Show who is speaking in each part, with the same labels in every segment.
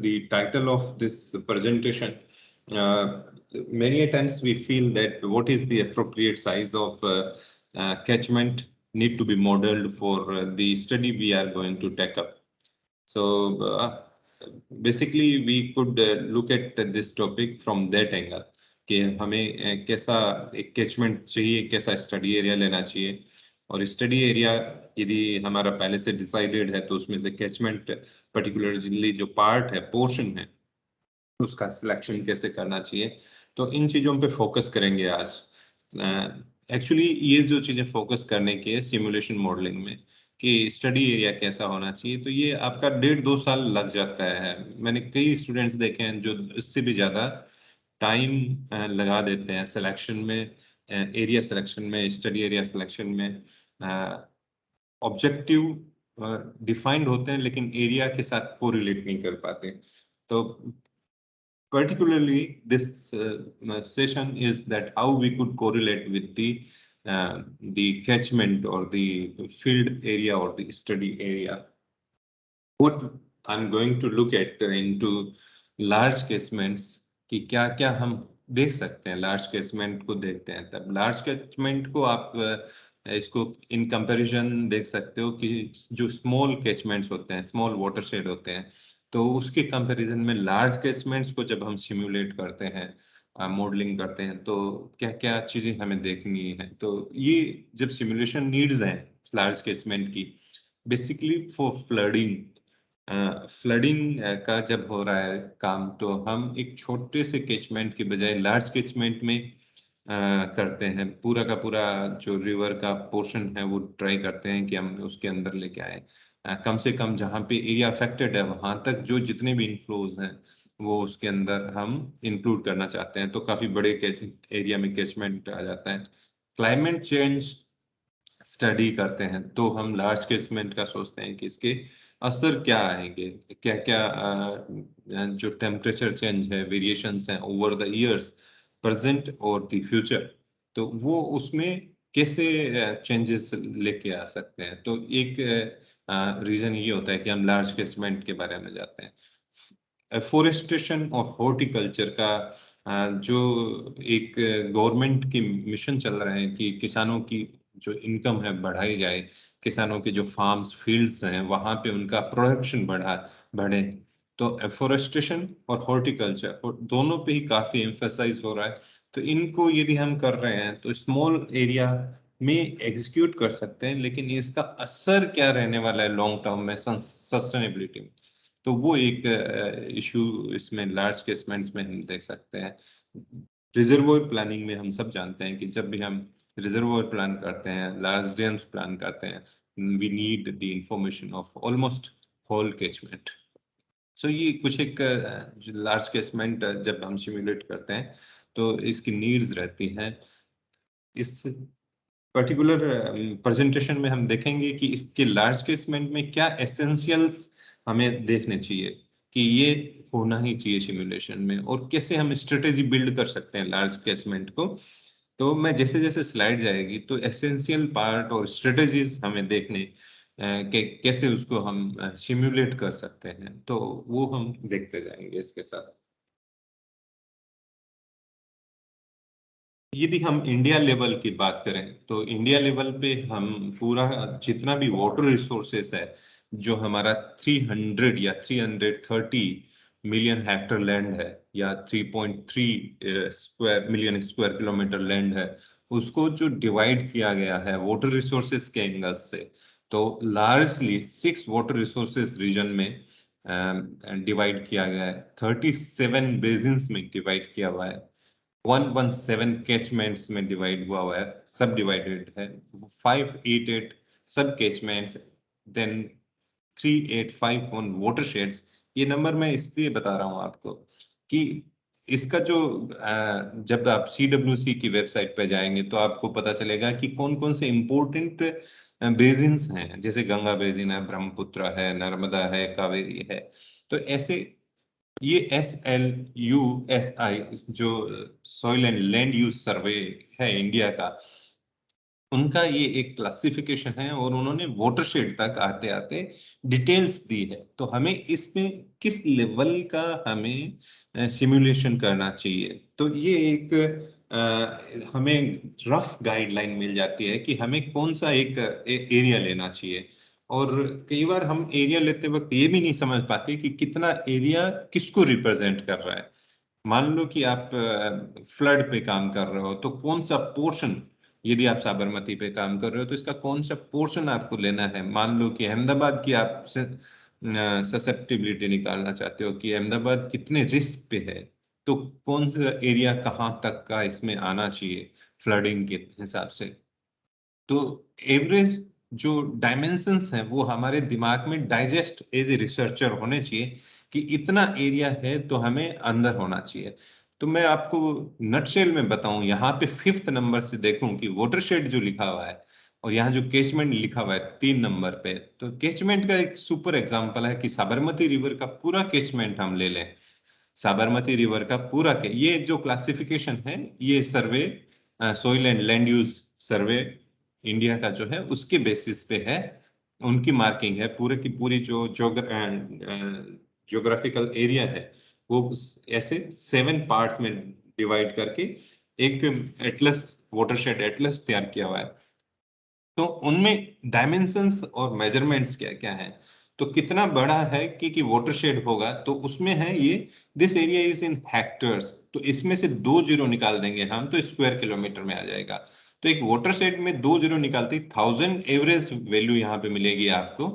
Speaker 1: the title of this presentation, many times we feel that what is the appropriate size of catchment need to be modeled for the study we are going to take up. So basically we could look at this topic from that angle कि हमें कैसा एक catchment चाहिए, कैसा study area लेना चाहिए, और study area यदि हमारा पहले से डिसाइडेड है तो उसमें से कैचमेंट पर्टिकुलरली जो पार्ट है, पोर्शन है, उसका सिलेक्शन कैसे करना चाहिए। तो इन चीजों पे फोकस करेंगे आज। एक्चुअली ये जो चीजें फोकस करने की है सिमुलेशन मॉडलिंग में कि स्टडी एरिया कैसा होना चाहिए, तो ये आपका 1.5-2 साल लग जाता है। मैंने कई स्टूडेंट्स देखे हैं जो इससे भी ज्यादा टाइम लगा देते हैं सिलेक्शन में, एरिया सिलेक्शन में, स्टडी एरिया सिलेक्शन में। ऑब्जेक्टिव डिफाइंड होते हैं लेकिन एरिया के साथ कोरिलेट नहीं कर पाते। तो particularly this session is that how we could correlate with the catchment or the field area or the study area. What I'm going to look at into large catchments कि क्या क्या हम देख सकते हैं। लार्ज कैचमेंट को देखते हैं तब लार्ज कैचमेंट को आप इसको इन कंपैरिजन देख सकते हो कि जो स्मॉल कैचमेंट्स होते हैं, स्मॉल वाटरशेड होते हैं, तो उसके कंपैरिजन में लार्ज कैचमेंट्स को जब हम सिमुलेट करते हैं, मॉडलिंग करते हैं, तो क्या क्या चीजें हमें देखनी है। तो ये जब सिमुलेशन नीड्स हैं लार्ज कैचमेंट की, बेसिकली फॉर फ्लडिंग का जब हो रहा है काम, तो हम एक छोटे से कैचमेंट के बजाय लार्ज कैचमेंट में करते हैं। पूरा का पूरा जो रिवर का पोर्शन है वो ट्राई करते हैं कि हम उसके अंदर लेके आए। कम से कम जहाँ पे एरिया अफेक्टेड है वहां तक जो जितने भी इनफ्लोज हैं वो उसके अंदर हम इंक्लूड करना चाहते हैं। तो काफी बड़े एरिया में कैचमेंट आ जाता है। क्लाइमेट चेंज स्टडी करते हैं तो हम लार्ज कैचमेंट का सोचते हैं कि इसके असर क्या आएंगे, क्या क्या जो टेम्परेचर चेंज है, वेरिएशंस हैं ओवर द इयर्स, प्रेजेंट और द फ्यूचर, तो वो उसमें कैसे चेंजेस लेके आ सकते हैं। तो एक रीजन ये होता है कि हम लार्ज कैचमेंट के बारे में जाते हैं। एफोरेस्टेशन और हॉर्टिकल्चर का जो एक गवर्नमेंट की मिशन चल रहे हैं कि किसानों की जो इनकम है बढ़ाई जाए, किसानों के जो फार्म्स फील्ड्स हैं वहां पे उनका प्रोडक्शन बढ़े। तो एफोरेस्टेशन और हॉर्टिकल्चर दोनों पे ही काफी एम्फेसाइज हो रहा है। तो इनको यदि हम कर रहे हैं तो स्मॉल एरिया में एग्जीक्यूट कर सकते हैं, लेकिन इसका असर क्या रहने वाला है लॉन्ग टर्म में सस्टेनेबिलिटी में, तो वो एक इशू इसमें लार्ज कैचमेंट्स में हम देख सकते हैं। रिजर्वोयर प्लानिंग में हम सब जानते हैं कि जब भी हम रिजर्वोयर प्लान करते हैं, लार्ज डैम्स प्लान करते हैं, we need the information of almost whole catchment. So ये कुछ एक लार्ज कैचमेंट जब हम सिमुलेट करते हैं तो इसकी नीड्स रहती हैं। इस पर्टिकुलर प्रेजेंटेशन में हम देखेंगे कि इसके लार्ज कैचमेंट में क्या एसेंशियल्स हमें देखने चाहिए कि ये होना ही चाहिए सिमुलेशन में, और कैसे हम स्ट्रेटेजी बिल्ड कर सकते हैं लार्ज कैचमेंट को। तो मैं जैसे जैसे स्लाइड जाएगी तो एसेंशियल पार्ट और स्ट्रेटेजीज हमें देखने कि कैसे उसको हम सिमुलेट कर सकते हैं, तो वो हम देखते जाएंगे इसके साथ। यदि हम इंडिया लेवल की बात करें तो इंडिया लेवल पे हम पूरा जितना भी वाटर रिसोर्सेस है, जो हमारा 300 या 330 मिलियन हेक्टर लैंड है या 3.3 square million square kilometre land है, उसको जो डिवाइड किया गया है वाटर रिसोर्सेस के एंगल से, तो लार्जली 6 वाटर रिसोर्सेस रीजन में डिवाइड किया गया है। 37 बेसिन्स में डिवाइड किया हुआ है। 117 कैचमेंट्स में डिवाइड हुआ है, सब डिवाइडेड है। 588 सब कैचमेंट्स, देन 3851 वाटरशेड्स। ये नंबर मैं इसलिए बता रहा हूं आपको कि इसका जो जब आप CWC की वेबसाइट पे जाएंगे तो आपको पता चलेगा कि कौन कौन से इंपॉर्टेंट बेसिन्स हैं, जैसे गंगा बेसिन है, ब्रह्मपुत्र है, नर्मदा है, कावेरी है। तो ऐसे ये SLUSI जो सॉइल एंड लैंड यूज सर्वे है इंडिया का, उनका ये एक क्लासिफिकेशन है और उन्होंने वाटरशेड तक आते आते डिटेल्स दी है। तो हमें इसमें किस लेवल का हमें सिमुलेशन करना चाहिए, तो ये एक हमें रफ गाइडलाइन मिल जाती है कि हमें कौन सा एक एरिया लेना चाहिए। और कई बार हम एरिया लेते वक्त ये भी नहीं समझ पाते कि कितना एरिया किसको रिप्रेजेंट कर रहा है। मान लो कि आप फ्लड पे काम कर रहे हो, तो कौन सा पोर्शन, यदि आप साबरमती पे काम कर रहे हो तो इसका कौन सा पोर्शन आपको लेना है। मान लो कि अहमदाबाद की आप ससेप्टिबिलिटी निकालना चाहते हो कि अहमदाबाद कितने रिस्क पे है, तो कौन सा एरिया कहाँ तक का इसमें आना चाहिए फ्लडिंग के हिसाब से। तो एवरेज जो डायमेंशंस हैं वो हमारे दिमाग में डाइजेस्ट एज ए रिसर्चर होने चाहिए कि इतना एरिया है तो हमें अंदर होना चाहिए। तो मैं आपको नटशेल में बताऊं, यहाँ पे 5th नंबर से देखूं कि वाटरशेड जो लिखा हुआ है और यहाँ जो कैचमेंट लिखा हुआ है 3 नंबर पे, तो कैचमेंट का एक सुपर एग्जांपल है कि साबरमती रिवर का पूरा कैचमेंट हम ले लें। साबरमती रिवर का पूरा के ये जो क्लासिफिकेशन है, ये survey soil and land use survey India का जो है उसके बेसिस पे है। उनकी मार्किंग है पूरे की पूरी जो ज्योग्राफिकल एरिया है वो ऐसे 7 पार्ट्स में डिवाइड करके एक एटलस, वाटरशेड एटलस तैयार किया हुआ है। तो उनमें डायमेंशंस और मेजरमेंट्स क्या क्या है, तो कितना बड़ा है कि वाटरशेड होगा तो उसमें है ये, this area is in hectares, तो इसमें से 2 जीरो निकाल देंगे हम तो स्क्वायर किलोमीटर में आ जाएगा। तो एक वाटरशेड में 2 जीरो निकालते 1000 एवरेज वैल्यू यहाँ पे मिलेगी आपको।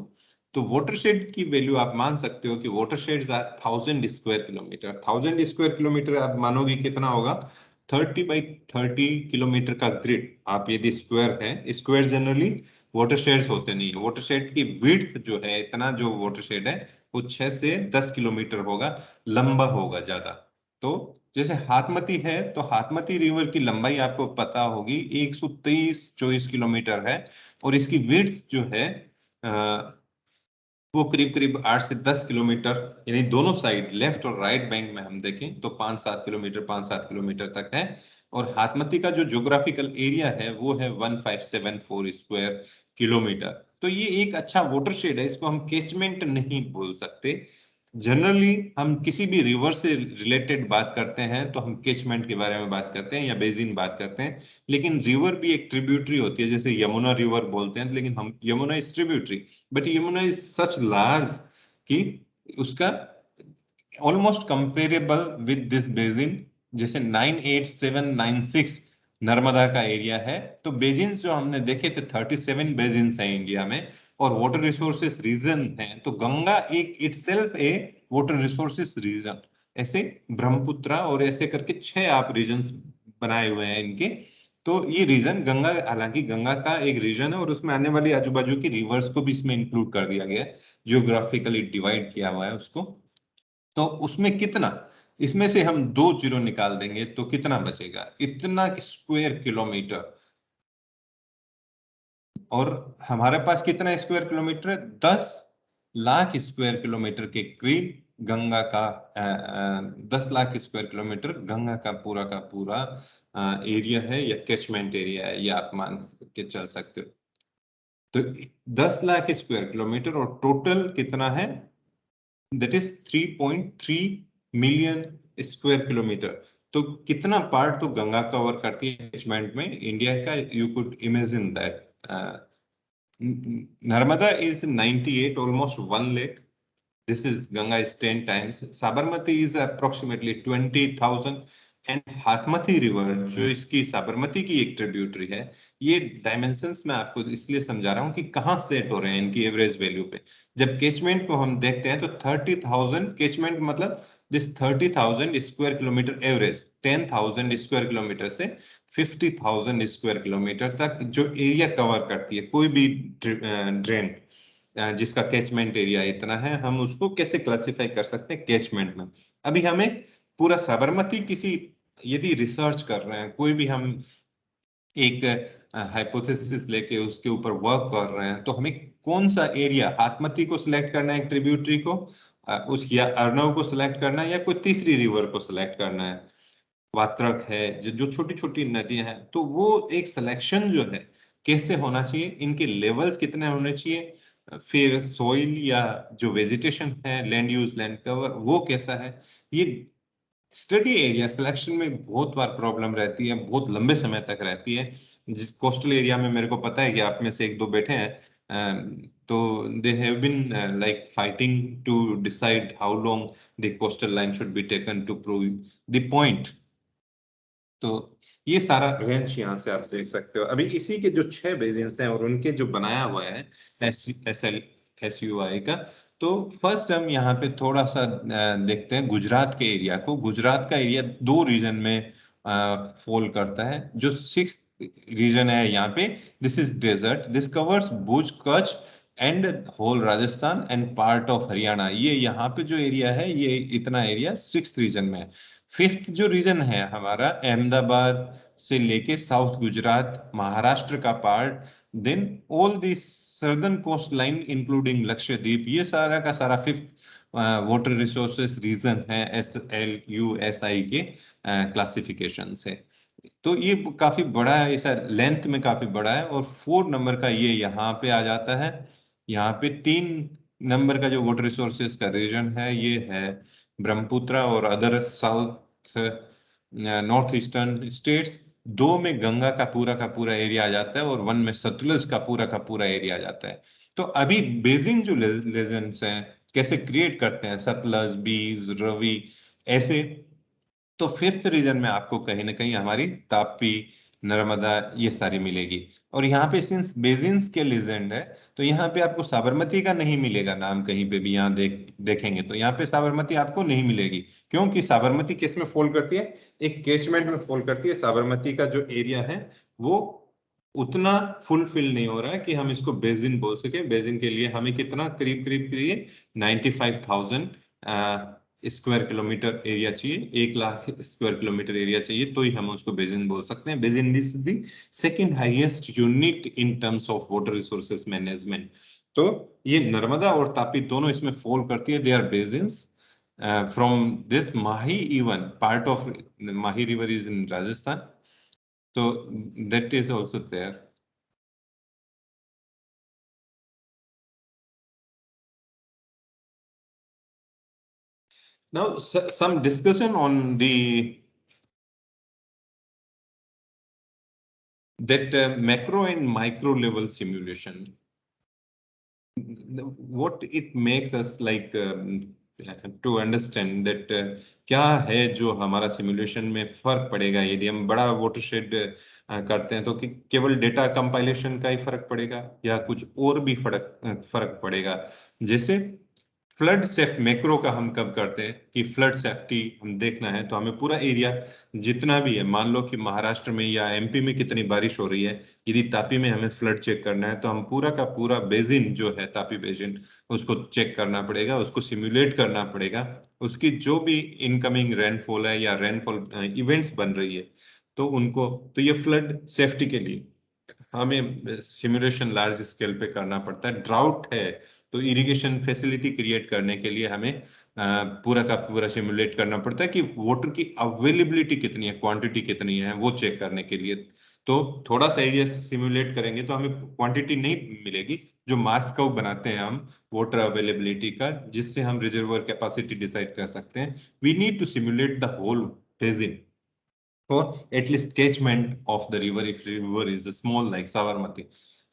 Speaker 1: तो वाटरशेड की वैल्यू आप मान सकते हो कि watersheds are 1000 square kilometre. 1000 square kilometre आप मानोगे कितना होगा, 30 by 30 किलोमीटर का ग्रिड। आप यदि स्क्वायर है, स्क्वायर जनरली वाटरशेड्स होते नहीं है, वाटरशेड की विड्थ जो है, इतना जो वाटरशेड है वो 6 से 10 किलोमीटर होगा, लंबा होगा ज्यादा। तो जैसे हाथमती है तो हाथमती रिवर की लंबाई आपको पता होगी 123-24 किलोमीटर है, और इसकी विड्थ जो है वो करीब करीब 8 से 10 किलोमीटर, यानी दोनों साइड लेफ्ट और राइट बैंक में हम देखें तो 5-7 किलोमीटर तक है। और हाथमती का जो ज्योग्राफिकल एरिया है वो है 1574 स्क्वायर किलोमीटर। तो ये एक अच्छा वाटरशेड है, इसको हम कैचमेंट नहीं बोल सकते। जनरली हम किसी भी रिवर से रिलेटेड बात करते हैं तो हम कैचमेंट के बारे में बात करते हैं या बेसिन बात करते हैं, लेकिन रिवर भी एक ट्रिब्यूटरी होती है, जैसे यमुना रिवर बोलते हैं, लेकिन हम Yamuna is tributary, but Yamuna is such large कि उसका almost comparable with this basin, जैसे 98796 नर्मदा का एरिया है। तो बेसिन जो हमने देखे थे 37 बेसिन है इंडिया में, और वाटर रिसोर्सेस रीजन है तो गंगा एक इटसेल्फ ए वाटर रिसोर्सेस रीजन। ऐसे ब्रह्मपुत्रा और ऐसे करके 6 आप रीजन्स बनाए हुए हैं इनके। तो ये रीजन गंगा, हालांकि गंगा का एक रीजन है और उसमें आने वाली आजू बाजू की रिवर्स को भी इसमें इंक्लूड कर दिया गया है, जियोग्राफिकली डिवाइड किया हुआ है उसको। तो उसमें कितना, इसमें से हम 2 जीरो निकाल देंगे तो कितना बचेगा, इतना स्क्वायर किलोमीटर। और हमारे पास कितना स्क्वायर किलोमीटर है, 10 लाख स्क्वायर किलोमीटर के करीब गंगा का 10 लाख स्क्वायर किलोमीटर गंगा का पूरा एरिया है या कैचमेंट एरिया है, ये आप मान के चल सकते हो। तो 10 लाख स्क्वायर किलोमीटर और टोटल कितना है, that is 3.3 million square kilometre. तो कितना पार्ट तो गंगा कवर करती है कैचमेंट में इंडिया का, you could imagine that. Narmada is 98, almost 1 lakh. This is Ganga is 10 times. Sabarmati is approximately 20,000. And Hathmati river जो इसकी साबरमती की एक ट्रिब्यूटरी है, ये डायमेंशंस में आपको इसलिए समझा रहा हूँ कि कहाँ सेट हो रहे हैं इनकी एवरेज वैल्यू पे। जब कैचमेंट को हम देखते हैं तो 30,000 कैचमेंट मतलब this 30,000 square kilometre average, 10,000 square kilometre से 50,000 स्क्वायर किलोमीटर तक जो एरिया कवर करती है कोई भी ड्रेन, जिसका कैचमेंट एरिया इतना है, हम उसको कैसे क्लासिफाई कर सकते हैं कैचमेंट में। अभी हमें पूरा साबरमती किसी यदि रिसर्च कर रहे हैं, कोई भी हम एक हाइपोथेसिस लेके उसके ऊपर वर्क कर रहे हैं, तो हमें कौन सा एरिया, हाथमती को सिलेक्ट करना है एक ट्रिब्यूटरी को, उस या अर्नव को सिलेक्ट करना है या कोई तीसरी रिवर को सिलेक्ट करना है, वात्रक है, जो छोटी छोटी नदियां हैं, तो वो एक सिलेक्शन जो है कैसे होना चाहिए, इनके लेवल्स कितने होने चाहिए, फिर सोइल या जो वेजिटेशन है, लैंड यूज, लैंड कवर, वो कैसा है। ये स्टडी एरिया सिलेक्शन में बहुत बार प्रॉब्लम रहती है, बहुत लंबे समय तक रहती है। जिस कोस्टल एरिया में मेरे को पता है कि आप में से एक दो बैठे हैं, तो they have been like fighting to decide how long the coastal line should be taken to prove the point. तो ये सारा रेंज यहाँ से आप देख सकते हो। अभी इसी के जो 6 बेसिन्स हैं और उनके जो बनाया हुआ है SUI का, तो फर्स्ट हम यहाँ पे थोड़ा सा देखते हैं गुजरात के एरिया को। गुजरात का एरिया 2 रीजन में फॉल करता है। जो 6th रीजन है यहाँ पे, this is desert, this covers Bhuj, Kutch and whole Rajasthan and part of Haryana. ये यहाँ पे जो एरिया है, ये इतना एरिया 6th रीजन में है। 5th जो रीजन है हमारा, अहमदाबाद से लेके साउथ गुजरात, महाराष्ट्र का part, then all the southern coast line including Lakshadweep, ये सारा का सारा 5th वाटर रिसोर्सेस रीजन है SLUSI के क्लासिफिकेशन से। तो ये काफी बड़ा है, ऐसा लेंथ में काफी बड़ा है। और 4 नंबर का ये यहाँ पे आ जाता है। यहाँ पे 3 नंबर का जो वाटर रिसोर्सेज का रीजन है, ये है ब्रह्मपुत्र और other south north eastern states. 2 में गंगा का पूरा एरिया आ जाता है और 1 में सतलुज का पूरा एरिया आ जाता है। तो अभी बेसिन जो लेजेंड्स हैं कैसे क्रिएट करते हैं, सतलज, बीज, रवि, ऐसे। तो 5th रीजन में आपको कहीं ना कहीं हमारी तापी, नर्मदा, ये सारी मिलेगी। और यहाँ पे सिंस बेसिन्स के लेजेंड है, तो यहाँ पे आपको साबरमती का नहीं मिलेगा नाम कहीं पे भी। यहाँ देखेंगे तो यहाँ पे साबरमती आपको नहीं मिलेगी, क्योंकि साबरमती किस में फॉल करती है, एक कैचमेंट में फॉल करती है। साबरमती का जो एरिया है वो उतना फुलफिल नहीं हो रहा है कि हम इसको बेसिन बोल सके। बेसिन के लिए हमें कितना, करीब करीब के लिए 95,000 स्क्वायर किलोमीटर एरिया चाहिए, 1 लाख स्क्वायर किलोमीटर एरिया चाहिए, तो ही हम उसको बेसिन बोल सकते हैं। Basin is the second highest unit in terms of water resources management. तो ये नर्मदा और तापी दोनों इसमें फॉल करती है, they are basins from this Mahi, even part of Mahi river is in Rajasthan, so that is also there. Now some discussion on the that macro and micro level simulation, what it makes us like to understand that क्या है जो हमारा simulation में फर्क पड़ेगा यदि हम बड़ा वाटरशेड करते हैं। तो कि केवल डेटा कंपाइलेशन का ही फर्क पड़ेगा या कुछ और भी फर्क पड़ेगा। जैसे फ्लड सेफ्टी मैक्रो का हम कब करते हैं कि फ्लड सेफ्टी हम देखना है, तो हमें पूरा एरिया जितना भी है, मान लो कि महाराष्ट्र में या MP में कितनी बारिश हो रही है, यदि तापी में हमें फ्लड चेक करना है, तो हम पूरा का पूरा बेसिन जो है तापी बेसिन, उसको चेक करना पड़ेगा, उसको सिमुलेट करना पड़ेगा। उसकी जो भी इनकमिंग रेनफॉल है या रेनफॉल इवेंट्स बन रही है, तो उनको, तो ये फ्लड सेफ्टी के लिए हमें सिमुलेशन लार्ज स्केल पे करना पड़ता है। ड्राउट है तो इरिगेशन फैसिलिटी क्रिएट करने के लिए हमें पूरा का पूरा सिमुलेट करना पड़ता है कि वाटर की अवेलेबिलिटी कितनी है, क्वांटिटी कितनी है, वो चेक करने के लिए। तो थोड़ा सा एरिया सिमुलेट करेंगे तो हमें क्वांटिटी नहीं मिलेगी, जो मास कर्व बनाते हैं हम वाटर अवेलेबिलिटी का, जिससे हम रिजर्वर कैपेसिटी डिसाइड कर सकते हैं। We need to simulate the whole basin for at least catchment of the river if river is small like Sabarmati.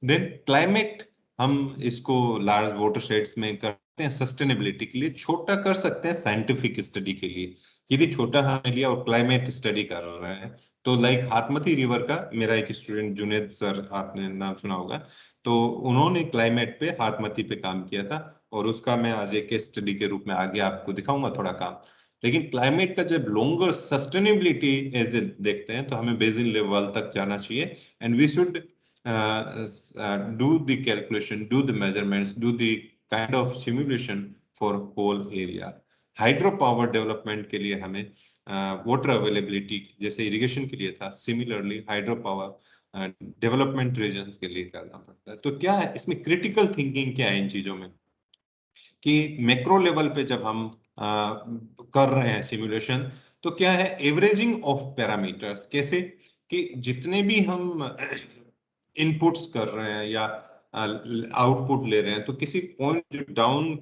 Speaker 1: Then climate, हम इसको लार्ज वाटरशेड्स में करते हैं सस्टेनेबिलिटी के लिए, छोटा कर सकते हैं साइंटिफिक स्टडी के लिए। यदि छोटा हमने लिया और क्लाइमेट स्टडी कर रहे हैं, तो लाइक हाथमती रिवर का मेरा एक स्टूडेंट जुनेद सर, आपने नाम सुना होगा, तो उन्होंने क्लाइमेट पे हाथमती पे काम किया था, और उसका मैं आज एक स्टडी के रूप में आगे आपको दिखाऊंगा थोड़ा काम। लेकिन क्लाइमेट का जब लॉन्गर सस्टेनेबिलिटी एज ए देखते हैं, तो हमें बेसिन लेवल तक जाना चाहिए, and we should do the calculation, do the measurements, do the kind of simulation for whole area. Hydro power development के लिए हमें वाटर अवेलेबिलिटी जैसे इरिगेशन के लिए था, similarly hydro power development regions के लिए करना पड़ता है। तो क्या है इसमें क्रिटिकल थिंकिंग, क्या है इन चीजों में, कि मैक्रो लेवल पे जब हम कर रहे हैं सिमुलेशन, तो क्या है एवरेजिंग ऑफ पैरामीटर्स, कैसे कि जितने भी हम इनपुट्स कर रहे हैं या आउटपुट ले रहे हैं, तो किसी पॉइंट जो डाउन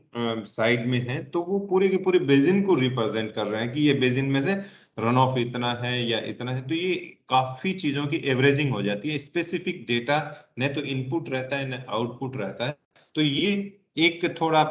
Speaker 1: साइड में है तो वो पूरे के पूरे बेसिन को रिप्रेजेंट कर रहे हैं कि ये बेसिन में से रन ऑफ इतना है या इतना है। तो ये काफी चीजों की एवरेजिंग हो जाती है, स्पेसिफिक डेटा न तो इनपुट रहता है न आउटपुट रहता है। तो ये एक थोड़ा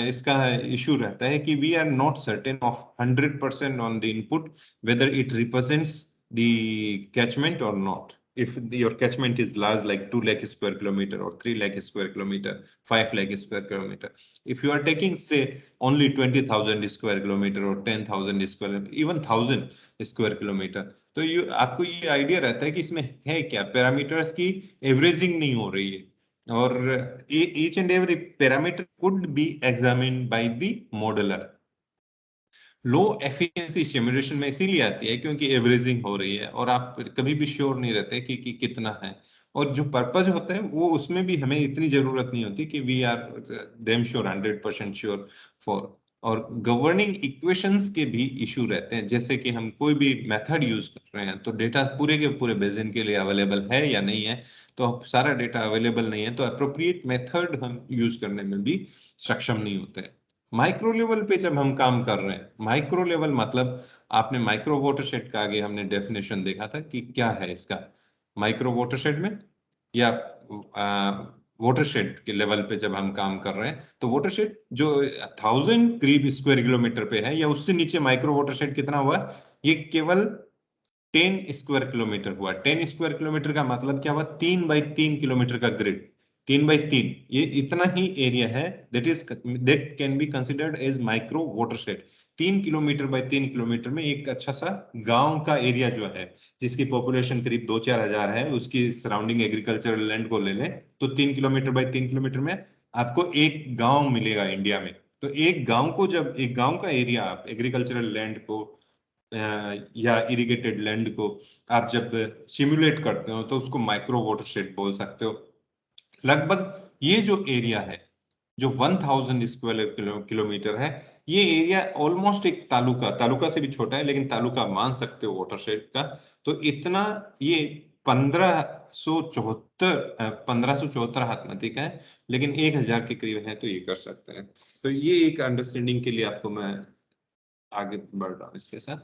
Speaker 1: इसका इशू रहता है कि we are not certain of 100% on the input whether it represents the catchment or not. If your catchment is large, like 2 lakh square kilometer or 3 lakh square kilometer, 5 lakh square kilometer, if you are taking say only 20,000 square kilometer or 10,000 square, even 1,000 square kilometer, तो ये आपको ये idea रहता है कि इसमें है क्या, पैरामीटर्स की एवरेजिंग नहीं हो रही है, और each and every parameter could be examined by the modeler. Low efficiency simulation में इसीलिए आती है क्योंकि एवरेजिंग हो रही है और आप कभी भी श्योर नहीं रहते कि कितना है। और जो पर्पज होता है वो उसमें भी हमें इतनी जरूरत नहीं होती कि we are damn sure 100% sure for. और गवर्निंग इक्वेशंस के भी इशू रहते हैं, जैसे कि हम कोई भी मेथड यूज कर रहे हैं तो डेटा पूरे के पूरे बेसिन के लिए अवेलेबल है या नहीं है, तो सारा डेटा अवेलेबल नहीं है तो अप्रोप्रिएट मेथड हम यूज करने में भी सक्षम नहीं होते। माइक्रो लेवल पे जब हम काम कर रहे हैं, माइक्रो लेवल मतलब आपने माइक्रो वाटरशेड का आगे हमने डेफिनेशन देखा था कि क्या है इसका। माइक्रो वाटरशेड में या वाटरशेड के लेवल पे जब हम काम कर रहे हैं तो वाटरशेड जो 1000 करीब स्क्वायर किलोमीटर पे है या उससे नीचे माइक्रो वाटरशेड कितना हुआ, ये केवल 10 स्क्वायर किलोमीटर हुआ। 10 स्क्वायर किलोमीटर का मतलब क्या हुआ, 3x3 किलोमीटर का ग्रिड, 3x3, ये इतना ही एरिया है that can be considered as micro watershed. 3 kilometre by 3 kilometre में एक अच्छा सा गांव का एरिया जो है, जिसकी पॉपुलेशन करीब 2-4 हजार है, उसकी सराउंडिंग एग्रीकल्चरल लैंड को ले लें तो 3 किलोमीटर बाय 3 किलोमीटर में आपको एक गांव मिलेगा इंडिया में। तो एक गांव को, जब एक गांव का एरिया आप एग्रीकल्चरल लैंड को या इरिगेटेड लैंड को आप जब सिमुलेट करते हो तो उसको माइक्रो वाटरशेड बोल सकते हो। लगभग ये जो एरिया है जो 1000 स्क्वायर किलोमीटर है, ये एरिया ऑलमोस्ट एक तालुका से भी छोटा है, लेकिन तालुका मान सकते हो वाटरशेड का। तो इतना ये 1574 हाथमतिक है, लेकिन 1000 के करीब है तो ये कर सकते हैं। तो ये एक अंडरस्टैंडिंग के लिए आपको मैं आगे बढ़ रहा हूँ इसके साथ।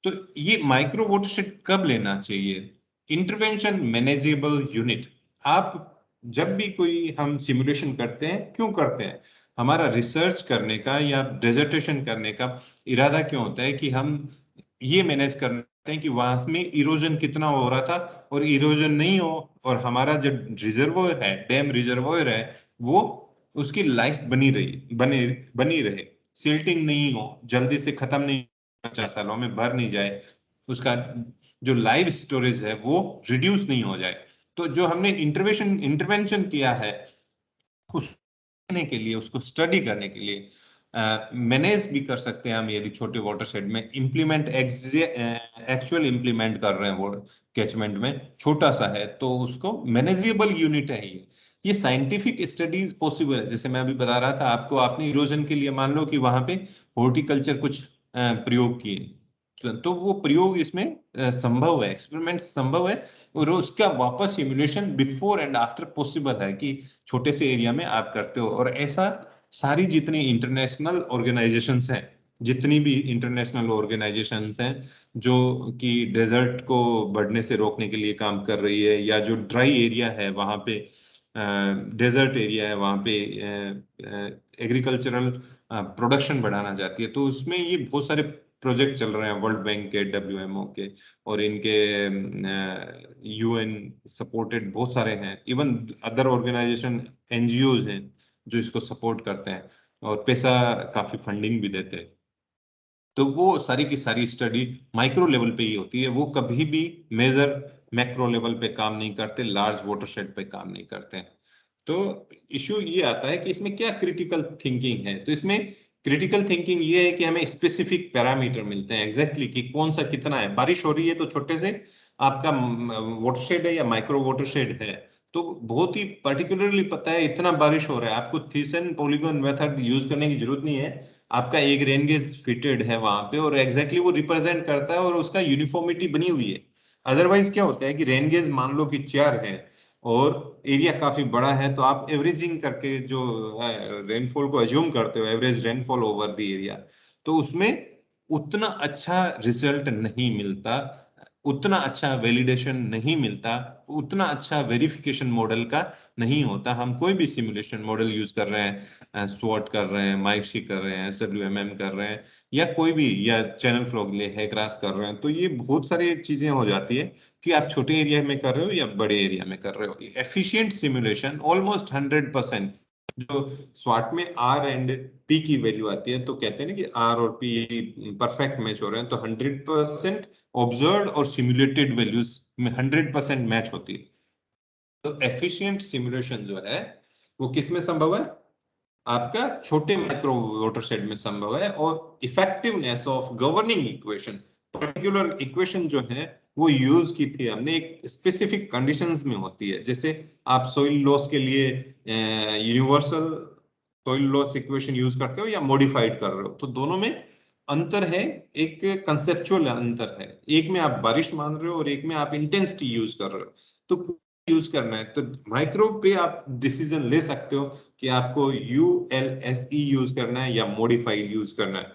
Speaker 1: तो ये माइक्रो वाटरशेड कब लेना चाहिए, इंटरवेंशन मैनेजेबल यूनिट। आप जब भी कोई हम सिमुलेशन करते हैं, क्यों करते हैं, हमारा रिसर्च करने का या डेजर्टेशन करने का इरादा क्यों होता है कि हम ये मैनेज करते हैं कि वहां में इरोजन कितना हो रहा था और इरोजन नहीं हो, और हमारा जो रिजर्वोयर है, डैम रिजर्वोयर है, वो उसकी लाइफ बनी रहे, सिल्टिंग नहीं हो, जल्दी से खत्म नहीं, 50 सालों में भर नहीं जाए, उसका जो लाइव स्टोरेज है वो रिड्यूस नहीं हो जाए। तो जो हमने इंटरवेंशन किया है उस के लिए, उसको स्टडी करने के लिए मैनेज भी कर सकते हैं हम, यदि छोटे वाटरशेड में इम्प्लीमेंट एक्चुअल इम्प्लीमेंट कर रहे हैं वो कैचमेंट में छोटा सा है तो उसको मैनेजेबल यूनिट है। ये साइंटिफिक स्टडीज पॉसिबल है, जैसे मैं अभी बता रहा था आपको, आपने इरोजन के लिए मान लो कि वहां पे हॉर्टिकल्चर कुछ प्रयोग किए, तो वो प्रयोग इसमें संभव है, एक्सपेरिमेंट संभव है, और उसका वापस simulation before and after possible है कि छोटे से एरिया में आप करते हो। और ऐसा सारी जितनी इंटरनेशनल ऑर्गेनाइजेशंस हैं, जितनी भी इंटरनेशनल ऑर्गेनाइजेशंस हैं जो कि डेजर्ट को बढ़ने से रोकने के लिए काम कर रही है, या जो ड्राई एरिया है वहां पे, डेजर्ट एरिया है वहां पे एग्रीकल्चरल प्रोडक्शन बढ़ाना चाहती है, तो उसमें ये बहुत सारे प्रोजेक्ट चल रहे हैं वर्ल्ड बैंक के, WMO के, और इनके UN सपोर्टेड बहुत सारे हैं, इवन अदर ऑर्गेनाइजेशन NGOs हैं जो इसको सपोर्ट करते हैं और पैसा काफी फंडिंग भी देते हैं। तो वो सारी की सारी स्टडी माइक्रो लेवल पे ही होती है, वो कभी भी मेजर मैक्रो लेवल पे काम नहीं करते, लार्ज वाटरशेड पे काम नहीं करते हैं। तो इश्यू ये आता है कि इसमें क्या क्रिटिकल थिंकिंग है, तो इसमें क्रिटिकल थिंकिंग ये है कि हमें स्पेसिफिक पैरामीटर मिलते हैं एग्जैक्टली कि कौन सा कितना है। बारिश हो रही है तो छोटे से आपका वाटरशेड है या माइक्रो वाटरशेड है, तो बहुत ही पर्टिकुलरली पता है इतना बारिश हो रहा है, आपको थीसन पॉलीगॉन मेथड यूज करने की जरूरत नहीं है, आपका एक रेन गेज फिटेड है वहां पे और एग्जैक्टली वो रिप्रेजेंट करता है और उसका यूनिफॉर्मिटी बनी हुई है। अदरवाइज क्या होता है कि रेन गेज मान लो कि 4 है और एरिया काफी बड़ा है, तो आप एवरेजिंग करके जो रेनफॉल को अज्यूम करते हो, average rainfall over the area, तो उसमें उतना अच्छा रिजल्ट नहीं मिलता, उतना अच्छा वैलिडेशन नहीं मिलता, उतना अच्छा वेरिफिकेशन मॉडल का नहीं होता। हम कोई भी सिमुलेशन मॉडल यूज कर रहे हैं, स्वॉट कर रहे हैं, माइशी कर रहे हैं, SWMM कर रहे हैं, या कोई भी, या चैनल फ्लो के लिए हैक्रास कर रहे हैं, तो ये बहुत सारी चीजें हो जाती है कि आप छोटे एरिया में कर रहे हो या बड़े एरिया में कर रहे हो। एफिशिएंट सिमुलेशन ऑलमोस्ट 100%, जो स्वाट में आर एंड पी की वैल्यू आती है, तो कहते हैं ना कि आर और पी परफेक्ट मैच हो रहे हैं, तो 100% ऑब्जर्व्ड और सिमुलेटेड वैल्यूज में 100% मैच होती है। तो एफिशिएंट सिमुलेशन जो है वो किस में संभव है? आपका छोटे माइक्रो वाटरशेड में संभव है। और effectiveness of governing equation, particular equation जो है वो यूज की थी हमने, एक स्पेसिफिक कंडीशंस में होती है। जैसे आप सोइल लॉस के लिए universal soil loss equation use करते हो या मॉडिफाइड कर रहे हो, तो दोनों में अंतर है, एक कंसेप्चुअल अंतर है। एक में आप बारिश मान रहे हो और एक में आप इंटेंसिटी यूज कर रहे हो। तो यूज करना है तो माइक्रो पे आप डिसीजन ले सकते हो कि आपको ULSE यूज करना है या मॉडिफाइड यूज करना है।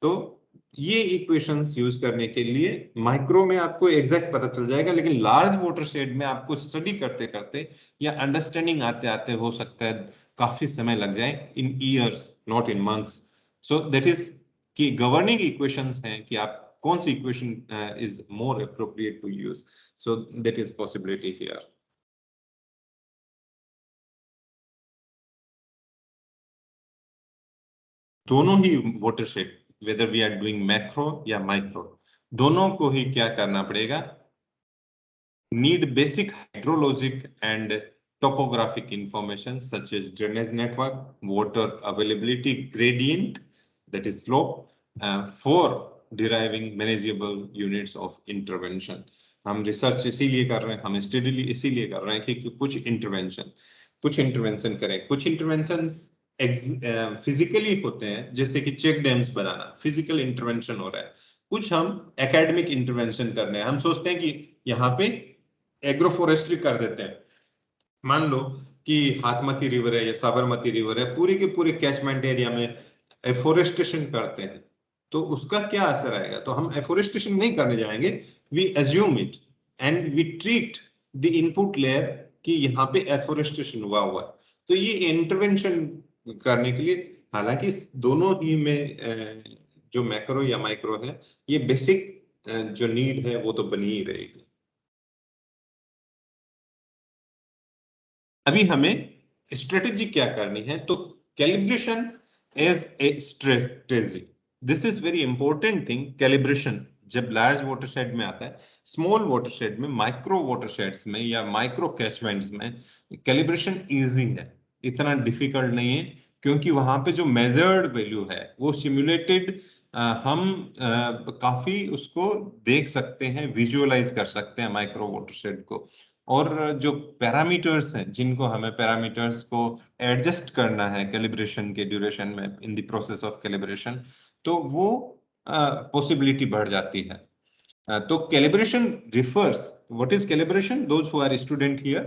Speaker 1: तो ये इक्वेशंस यूज करने के लिए माइक्रो में आपको एग्जैक्ट पता चल जाएगा, लेकिन लार्ज वाटरशेड में आपको स्टडी करते करते या अंडरस्टैंडिंग आते आते हो सकता है काफी समय लग जाए, in years not in months. So that is कि गवर्निंग इक्वेशंस हैं कि आप कौन सी equation is more appropriate to use, so that is possibility here. दोनों ही watershed, whether we are doing macro या माइक्रो, दोनों को ही क्या करना पड़ेगा? Need basic hydrologic and topographic information such as drainage network, water availability gradient, that is slope, for deriving manageable units of intervention. हम रिसर्च इसीलिए कर रहे हैं, हम स्टडी इसीलिए कर रहे हैं कि कुछ इंटरवेंशन करें। कुछ इंटरवेंशन फिजिकली होते हैं, जैसे कि चेक डैम्स बनाना, फिजिकल इंटरवेंशन हो रहा है। कुछ हम एकेडमिक इंटरवेंशन करने हैं, हम सोचते हैं कि यहाँ पे एग्रो फॉरेस्ट्री कर देते हैं। मान लो कि हाथमती रिवर है या साबरमती रिवर है, पूरे के पूरे कैचमेंट एरिया में एफोरेस्टेशन करते हैं, तो उसका क्या असर आएगा? तो हम एफोरेस्टेशन नहीं करने जाएंगे, we assume it and we treat the input layer कि यहाँ पे एफोरेस्टेशन हुआ है। तो ये इंटरवेंशन करने के लिए, हालांकि दोनों ही में जो मैक्रो या माइक्रो है, ये बेसिक जो नीड है वो तो बनी ही रहेगी। अभी हमें स्ट्रेटेजी क्या करनी है? तो calibration as a strategy, this is very important thing. Calibration जब लार्ज वाटरशेड में आता है, स्मॉल वाटरशेड में, माइक्रो वाटरशेड्स में या माइक्रो कैचमेंट्स में कैलिब्रेशन इजी है, इतना डिफिकल्ट नहीं है, क्योंकि वहां पे जो मेजर्ड वैल्यू है वो सिमुलेटेड, हम काफी उसको देख सकते हैं, विजुअलाइज कर सकते हैं माइक्रो वाटरशेड को। और जो पैरामीटर्स हैं, जिनको हमें पैरामीटर्स को एडजस्ट करना है कैलिब्रेशन के ड्यूरेशन में, in the process of calibration, तो वो पॉसिबिलिटी बढ़ जाती है। तो calibration refers, what is calibration? Those who are student here,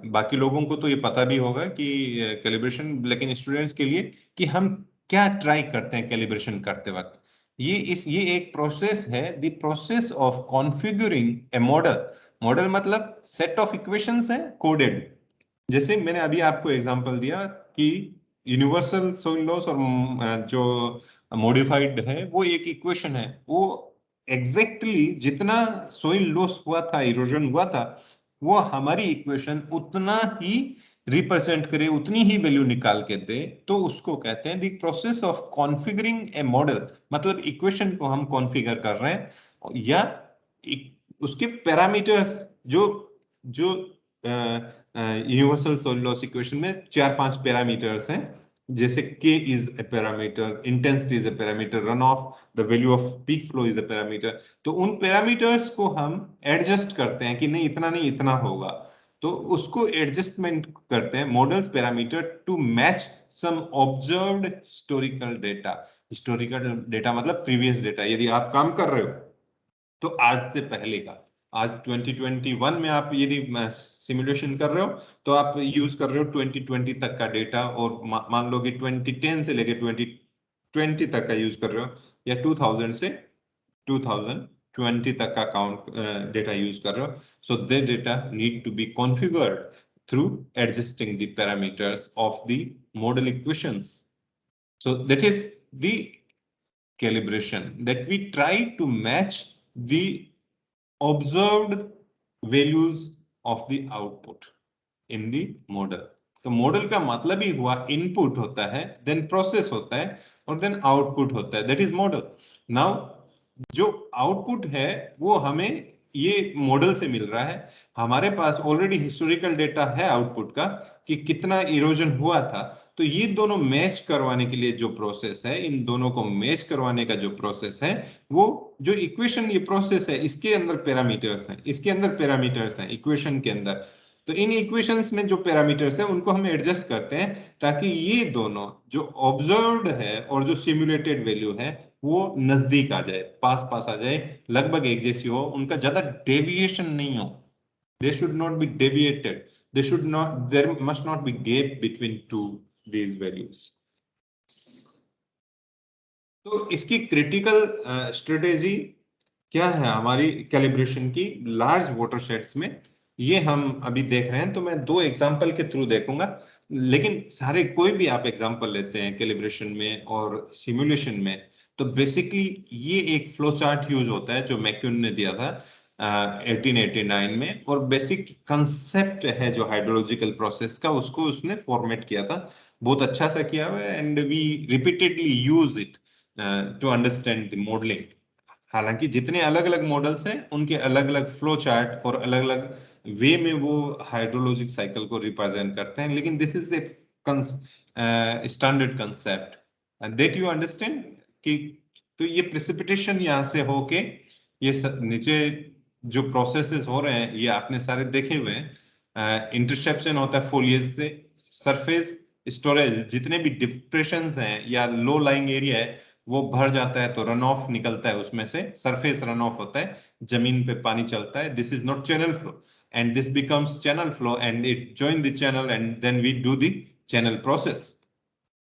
Speaker 1: बाकी लोगों को तो ये पता भी होगा कि कैलिब्रेशन, लेकिन स्टूडेंट्स के लिए कि हम क्या ट्राई करते हैं कैलिब्रेशन करते वक्त, ये एक प्रोसेस है, the process of configuring A model. Model मतलब सेट ऑफ इक्वेशंस है कोडेड। जैसे मैंने अभी आपको एग्जांपल दिया कि यूनिवर्सल सोइल लॉस और जो मॉडिफाइड है वो एक इक्वेशन है, वो एग्जैक्टली जितना सोइल लॉस हुआ था, इरोजन हुआ था, वो हमारी इक्वेशन उतना ही रिप्रेजेंट करे, उतनी ही वैल्यू निकाल के दे, तो उसको कहते हैं the process of configuring A model. मतलब इक्वेशन को हम कॉन्फ़िगर कर रहे हैं, या उसके पैरामीटर्स जो जो यूनिवर्सल सोलिड लॉस इक्वेशन में 4-5 पैरामीटर्स हैं, जैसे K is a parameter, intensity is a parameter, run of, the value off peak flow is a parameter. तो उन पैरामीटर्स को हम एडजस्ट करते हैं कि नहीं इतना नहीं इतना होगा, तो उसको एडजस्टमेंट करते हैं models parameter to match some observed historical data. Historical data मतलब प्रीवियस डेटा, यदि आप काम कर रहे हो तो आज से पहले का, आज 2021 में आप यदि सिमुलेशन कर रहे हो तो आप यूज कर रहे हो 2020 तक का डेटा, और मान लो कि 2010 से लेके 2020 तक का यूज कर रहे हो, या 2000 से 2020 तक का काउंट डेटा यूज कर रहे हो. So the data need to be configured through adjusting the parameters of the model equations. So that is the calibration, that we try to match the observed values of the output in the model. तो model का मतलब ही हुआ input होता है, then process होता है, और then output होता है, दैट इज मॉडल. नाउ जो आउटपुट है वो हमें ये मॉडल से मिल रहा है. हमारे पास ऑलरेडी हिस्टोरिकल डेटा है आउटपुट का कि कितना इरोजन हुआ था. तो ये दोनों मैच करवाने के लिए जो प्रोसेस है, इन दोनों को मैच करवाने का जो प्रोसेस है, वो जो इक्वेशन ये प्रोसेस है, इसके अंदर पैरामीटर्स हैं, इसके अंदर पैरामीटर्स हैं इक्वेशन के अंदर. तो इन इक्वेशंस में जो पैरामीटर्स हैं उनको हम एडजस्ट करते हैं ताकि ये दोनों जो ऑब्जर्व्ड है और जो सिमुलेटेड वैल्यू है वो नजदीक आ जाए, पास पास आ जाए, लगभग एक जैसी हो, उनका ज्यादा डेविएशन नहीं हो. They should not be deviated. There must not be gap between these values. तो इसकी क्रिटिकल स्ट्रेटेजी क्या है हमारी कैलिब्रेशन की लार्ज वाटरशेड्स में, ये हम अभी देख रहे हैं. तो मैं दो एग्जांपल के थ्रू देखूंगा, लेकिन सारे कोई भी आप एग्जांपल लेते हैं कैलिब्रेशन में और सिमुलेशन में, तो बेसिकली ये एक फ्लो चार्ट यूज होता है जो मैक्यून ने दिया था 1889 में, और बेसिक कंसेप्ट है जो हाइड्रोलॉजिकल प्रोसेस का, उसको उसने फॉर्मेट किया था. बहुत अच्छा सा किया हुआ है, and we repeatedly use it to understand the modelling. हालांकि जितने अलग अलग मॉडल्स हैं उनके अलग अलग फ्लो चार्ट और अलग अलग वे में वो हाइड्रोलॉजिक साइकिल को रिप्रेजेंट करते हैं, लेकिन this is a standard concept that you understand कि तो ये प्रेसिपिटेशन यहाँ से होके ये नीचे जो प्रोसेसेस हो रहे हैं ये आपने सारे देखे हुए हैं. इंटरसेप्शन होता है फोलिएज से, सरफेस स्टोरेज, जितने भी डिप्रेशंस हैं या लो लाइंग एरिया है वो भर जाता है तो रन ऑफ निकलता है, उसमें से सरफेस रन ऑफ होता है, जमीन पे पानी चलता है. This is not channel flow, and this becomes channel flow, and it join the channel, and then we do the channel process.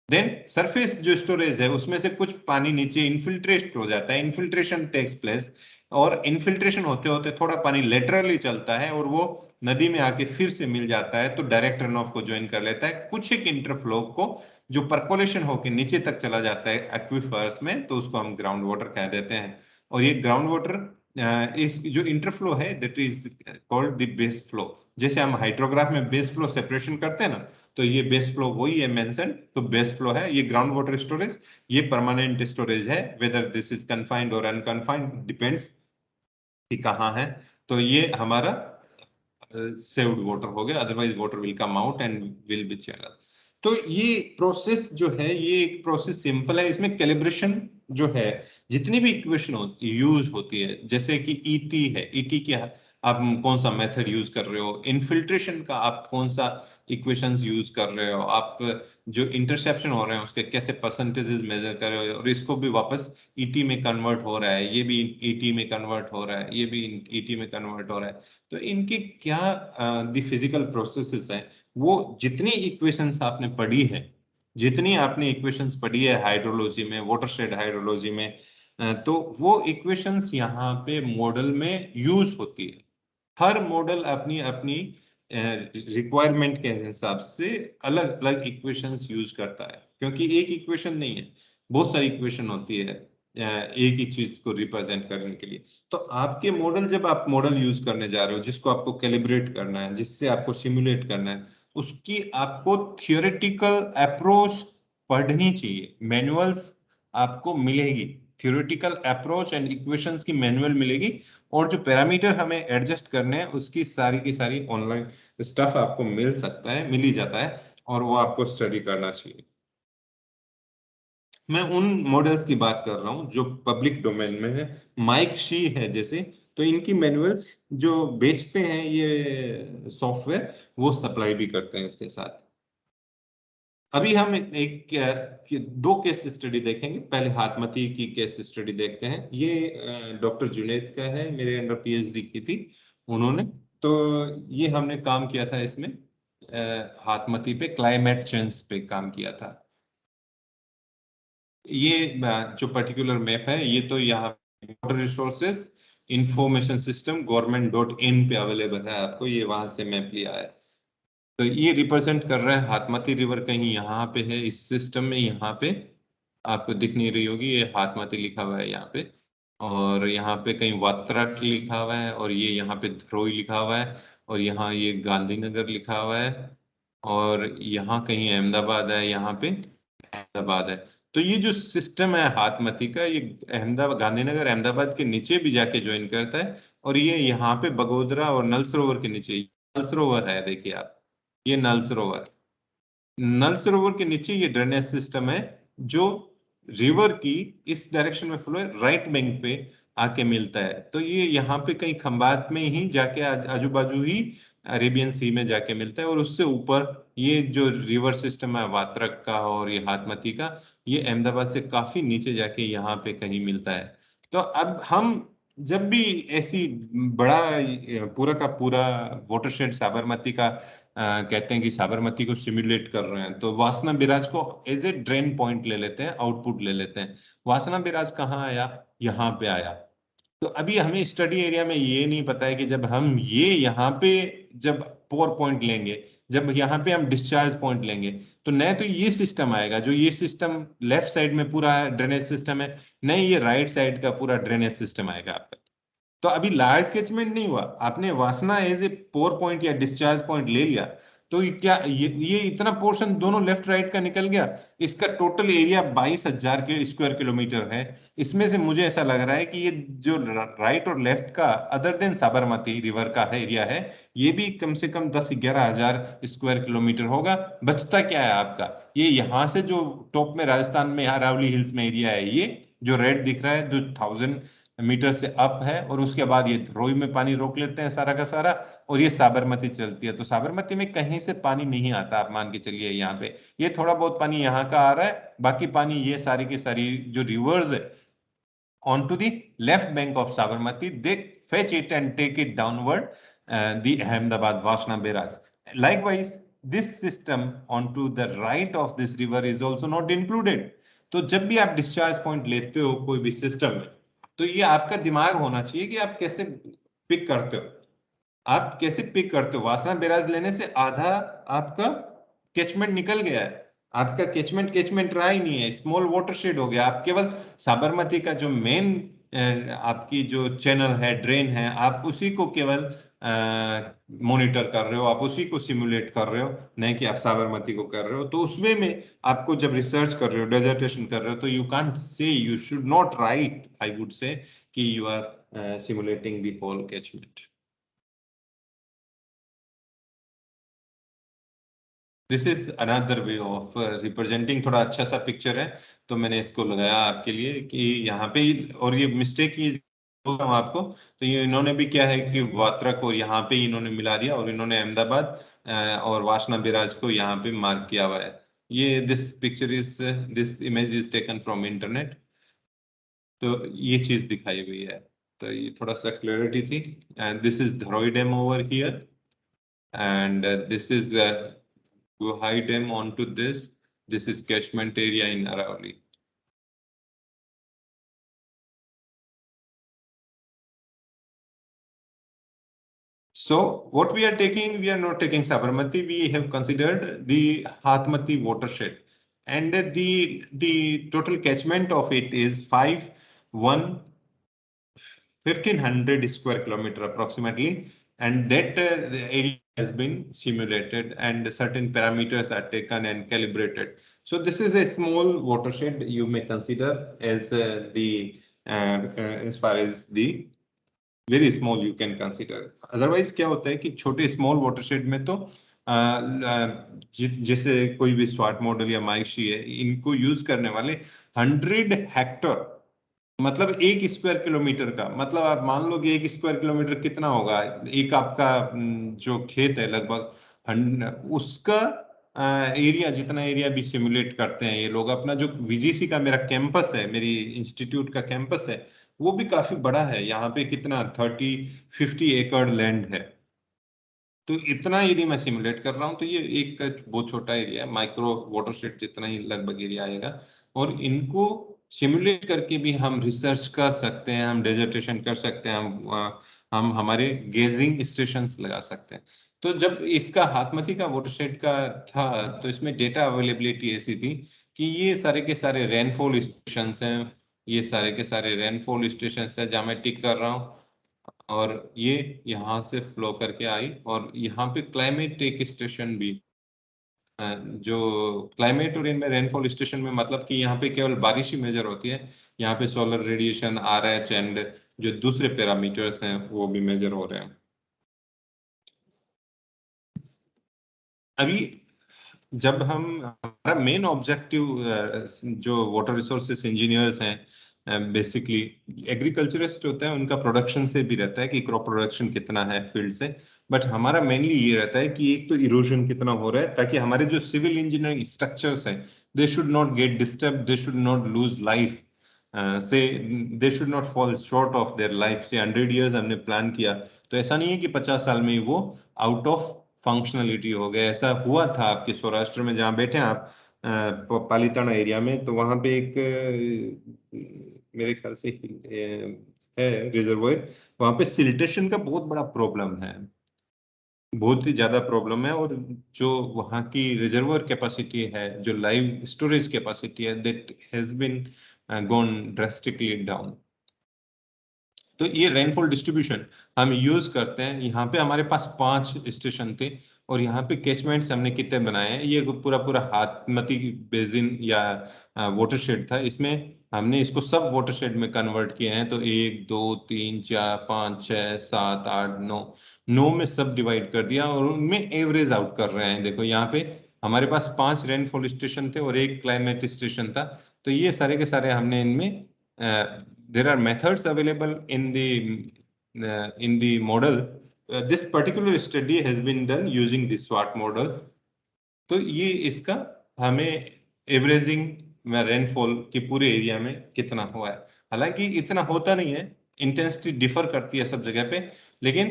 Speaker 1: Then surface जो स्टोरेज है उसमें से कुछ पानी नीचे इनफिल्ट्रेट हो जाता है, इनफिल्ट्रेशन टेक्स प्लेस, और इनफिल्ट्रेशन होते होते थोड़ा पानी लेटरली चलता है और वो नदी में आके फिर से मिल जाता है, तो डायरेक्ट रन ऑफ को ज्वाइन कर लेता है. कुछ एक इंटरफ्लो को जो परकोलेशन होकर नीचे तक चला जाता है एक्विफर्स में, तो उसको हम ग्राउंड वाटर कह देते हैं. और ये ग्राउंड वाटर इस जो इंटरफ्लो है that is called the base flow. जैसे हम हाइड्रोग्राफ में बेस फ्लो सेपरेशन करते हैं ना, तो ये बेस फ्लो वही है मेंशन. तो बेस फ्लो है ये ग्राउंड वाटर स्टोरेज, ये परमानेंट स्टोरेज है, वेदर दिस इज कन्फाइंड और अनकन्फाइंड डिपेंड्स कि कहाँ है. तो ये हमारा सेव्ड वाटर हो गया, otherwise water will come out and will be channel. तो ये प्रोसेस जो है ये एक प्रोसेस सिंपल है. इसमें कैलिब्रेशन जो है जितनी भी इक्वेशन यूज होती है, जैसे कि ईटी है, ईटी की आप कौन सा मेथड यूज कर रहे हो, इनफिल्ट्रेशन का आप कौन सा इक्वेशंस यूज कर रहे हो, आप जो इंटरसेप्शन हो रहे हैं उसके कैसे परसेंटेजेस मेजर कर रहे हो, और इसको भी वापस ईटी में कन्वर्ट हो रहा है, ये भी ईटी में कन्वर्ट हो रहा है, ये भी ईटी में कन्वर्ट हो रहा है. तो इनकी क्या द फिजिकल प्रोसेसेस हैं, वो जितनी इक्वेशंस आपने पढ़ी है, जितनी आपने इक्वेशंस पढ़ी है हाइड्रोलॉजी में, वाटरशेड हाइड्रोलॉजी में, तो वो इक्वेशंस यहाँ पे मॉडल में यूज होती है. हर मॉडल अपनी अपनी रिक्वायरमेंट के हिसाब से अलग अलग इक्वेशंस यूज करता है, क्योंकि एक इक्वेशन नहीं है, बहुत सारी इक्वेशन होती है एक ही चीज को रिप्रेजेंट करने के लिए. तो आपके मॉडल, जब आप मॉडल यूज करने जा रहे हो जिसको आपको कैलिब्रेट करना है, जिससे आपको सिमुलेट करना है, उसकी आपको थियोरेटिकल अप्रोच पढ़नी चाहिए. मैनुअल्स आपको मिलेगी, थियोरेटिकल अप्रोच एंड इक्वेशंस की मैनुअल मिलेगी, और जो पैरामीटर हमें एडजस्ट करने हैं उसकी सारी की सारी ऑनलाइन स्टफ आपको मिल सकता है, मिल ही जाता है, और वो आपको स्टडी करना चाहिए. मैं उन मॉडल्स की बात कर रहा हूँ जो पब्लिक डोमेन में है. माइक शी है जैसे, तो इनकी मैनुअल्स जो बेचते हैं ये सॉफ्टवेयर, वो सप्लाई भी करते हैं इसके साथ. अभी हम दो केस स्टडी देखेंगे। पहले हाथमती की केस स्टडी देखते हैं। ये डॉक्टर जुनैद का है, मेरे अंडर पीएचडी की थी उन्होंने। तो ये हमने काम किया था इसमें, हाथमती पे क्लाइमेट चेंज पे काम किया था। ये जो पर्टिकुलर मैप है, ये तो यहाँ water resources information system government.in पे अवेलेबल है आपको, ये वहां से मैप लिया है। तो ये रिप्रेजेंट कर रहा है हाथमती रिवर कहीं यहाँ पे है इस सिस्टम में, यहाँ पे आपको दिख नहीं रही होगी, ये हाथमती लिखा हुआ है यहाँ पे, और यहाँ पे कहीं वात्रक लिखा हुआ है, और ये यहाँ पे धरोई लिखा हुआ है, और यहाँ ये गांधीनगर लिखा हुआ है, और यहाँ कहीं अहमदाबाद है, यहाँ पे अहमदाबाद है। तो ये जो सिस्टम है हाथमती का, ये अहमदाबाद, गांधीनगर अहमदाबाद के नीचे भी जाके ज्वाइन करता है, और ये यहाँ पे बगोदरा और नल सरोवर के नीचे, नल सरोवर है देखिए आप, ये नल सरोवर, नल सरोवर के नीचे ये ड्रेनेज सिस्टम है जो रिवर की इस डायरेक्शन में फ्लो है, राइट बैंक पे आके मिलता है। तो ये यहाँ पे कहीं खंबात में ही जाके आजू बाजू ही अरेबियन सी में जाके मिलता है, और उससे ऊपर ये जो रिवर सिस्टम है वात्रक का और ये हाथमती का, ये अहमदाबाद से काफी नीचे जाके यहाँ पे कहीं मिलता है। तो अब हम जब भी ऐसी बड़ा पूरा का पूरा वाटरशेड साबरमती का कहते हैं कि साबरमती को सिमुलेट कर रहे हैं, तो वासना बिराज को एज ए ड्रेन पॉइंट ले लेते हैं, आउटपुट ले लेते हैं। वासना बिराज कहाँ आया? यहाँ पे आया। तो अभी हमें स्टडी एरिया में ये नहीं पता है कि जब हम ये यहाँ पे जब पोर पॉइंट लेंगे, जब यहाँ पे हम डिस्चार्ज पॉइंट लेंगे, तो न तो ये सिस्टम आएगा, जो ये सिस्टम लेफ्ट साइड में पूरा ड्रेनेज सिस्टम है, नहीं ये राइट साइड का पूरा ड्रेनेज सिस्टम आएगा आपका। तो अभी लार्ज कैचमेंट नहीं हुआ, आपने वासना एज ए पोर पॉइंट या डिस्चार्ज पॉइंट ले लिया, तो ये इतना पोर्शन दोनों लेफ्ट राइट का निकल गया। इसका टोटल एरिया 22,000 के स्क्वायर किलोमीटर है। इसमें से मुझे ऐसा लग रहा है कि ये जो राइट और लेफ्ट का अदर देन साबरमती रिवर का है एरिया है, ये भी कम से कम 10-11,000 स्क्वायर किलोमीटर होगा। बचता क्या है आपका? ये यहाँ से जो टॉप में राजस्थान में अरावली हिल्स में एरिया है, ये जो रेड दिख रहा है, जो 1000 मीटर से अप है, और उसके बाद ये धरोई में पानी रोक लेते हैं सारा का सारा, और ये साबरमती चलती है। तो साबरमती में कहीं से पानी नहीं आता, आप मान के चलिए यहाँ पे ये थोड़ा बहुत पानी यहाँ का आ रहा है, बाकी पानी ये सारी की सारी जो रिवर्स है onto the left bank of Sabarmati, they fetch it and take it downward, the Ahmedabad Vashna Beraj. Likewise, this system onto the right of this river is also not included. तो जब भी आप discharge point लेते हो कोई भी system में, तो ये आपका दिमाग होना चाहिए कि आप कैसे पिक करते हो, आप कैसे पिक करते हो। वासना बैराज लेने से आधा आपका कैचमेंट निकल गया है, आपका कैचमेंट रहा ही नहीं है, स्मॉल वाटरशेड हो गया। आप केवल साबरमती का जो मेन आपकी जो चैनल है, ड्रेन है, आप उसी को केवल मॉनिटर कर रहे हो, आप उसी को सिमुलेट कर रहे हो, नहीं कि आप साबरमती को कर रहे हो। तो उसमें में आपको जब रिसर्च कर रहे हो, डेजर्टेशन कर रहे हो, तो you can't say, you should not right, I would say कि you are simulating the whole catchment. This is another way of representing, थोड़ा अच्छा सा पिक्चर है, तो मैंने इसको लगाया आपके लिए कि यहाँ पे, और ये मिस्टेक ही बोल रहा हूँ आपको, तो ये इन्होंने भी क्या है कि वात्रक और यहाँ पे इन्होंने मिला दिया, और इन्होंने अहमदाबाद और वासना बिराज को यहाँ पे मार्क किया हुआ है। ये this picture is, this image is taken from internet, तो ये चीज दिखाई हुई है। तो ये थोड़ा सा क्लैरिटी थी। And this is Dharoi dam over here, and this is Guhai Dam onto this. This is catchment area in Aravalli. So what we are taking, we are not taking Sabarmati. We have considered the Hathmati watershed, and the total catchment of it is 1,500 square kilometer approximately, and that area has been simulated and certain parameters are taken and calibrated. So this is a small watershed you may consider as as far as the very small you can consider. Otherwise क्या होता है कि छोटे small watershed में तो जैसे कोई भी स्वाट मॉडल या माइशी है, इनको यूज करने वाले 100 हेक्टर, मतलब 1 स्क्वायर किलोमीटर का, मतलब आप मान लो कि 1 स्क्वायर किलोमीटर कितना होगा, एक आपका जो खेत है लगभग उसका एरिया, जितना एरिया भी सिमुलेट करते हैं ये लोग, अपना जो वीजीसी का मेरा कैंपस है, मेरी इंस्टीट्यूट का कैंपस है, वो भी काफी बड़ा है। यहाँ पे कितना 30-50 एकड़ लैंड है। तो इतना यदि मैं सिमुलेट कर रहा हूँ तो ये एक बहुत छोटा एरिया, माइक्रो वाटरशेड जितना ही लगभग एरिया आएगा। और इनको सिमुलेट करके भी हम रिसर्च कर सकते हैं, हम डेजर्टेशन कर सकते हैं, हम हमारे गेजिंग स्टेशंस लगा सकते हैं। तो जब इसका हाथमती का वाटरशेड का था तो इसमें डेटा अवेलेबिलिटी ऐसी थी कि ये सारे के सारे रेनफॉल स्टेशन हैं, ये सारे के सारे रेनफॉल स्टेशन है जहाँ मैं टिक कर रहा हूँ, और ये यहाँ से फ्लो करके आई। और यहाँ पे क्लाइमेट एक स्टेशन भी, जो क्लाइमेट और इनमें रेनफॉल स्टेशन में मतलब कि यहाँ पे केवल बारिश ही मेजर होती है, यहाँ पे सोलर रेडिएशन, RH एंड जो दूसरे पैरामीटर्स हैं वो भी मेजर हो रहे हैं। अभी जब हम, हमारा मेन ऑब्जेक्टिव जो वाटर रिसोर्सेस इंजीनियर्स हैं, बेसिकली एग्रीकल्चरिस्ट होते हैं, उनका प्रोडक्शन से भी रहता है कि क्रॉप प्रोडक्शन कितना है फील्ड से। बट हमारा मेनली ये रहता है कि एक तो इरोजन कितना हो रहा है, ताकि हमारे जो सिविल इंजीनियरिंग स्ट्रक्चर्स हैं they should not get disturb, they should not lose life, say they should not fall short of their life. Say 100 years हमने प्लान किया तो ऐसा नहीं है कि 50 साल में ही वो आउट ऑफ फंक्शनलिटी हो गया। ऐसा हुआ था आपके सौराष्ट्र में जहाँ बैठे हैं आप, पालीताना एरिया में, तो वहां पे एक मेरे ख्याल से है रिजर्वोयर, वहां पे सिल्टेशन का बहुत बड़ा प्रॉब्लम है, बहुत ही ज्यादा प्रॉब्लम है। और जो वहाँ की रिजर्वोयर कैपेसिटी है, जो लाइव स्टोरेज कैपेसिटी है, that has been gone drastically down. तो ये रेनफॉल डिस्ट्रीब्यूशन हम यूज करते हैं। यहाँ पे हमारे पास 5 स्टेशन थे, और यहाँ पे कैचमेंट्स हमने कितने बनाए हैं, ये पूरा पूरा हाथमती बेसिन या वाटरशेड था, इसमें हमने इसको सब वाटरशेड में कन्वर्ट किए हैं। तो 1 2 3 4 5 6 7 8 9 में सब डिवाइड कर दिया, और उनमें एवरेज आउट कर रहे हैं। देखो यहाँ पे हमारे पास 5 रेनफॉल स्टेशन थे और एक क्लाइमेट स्टेशन था। तो ये सारे के सारे हमने इनमें, there are methods available in the model. This particular study has been done using the SWOT model. तो ये इसका हमें एवरेजिंग में रेनफॉल की पूरे एरिया में कितना हुआ है। हालांकि इतना होता नहीं है, इंटेंसिटी डिफर करती है सब जगह पे, लेकिन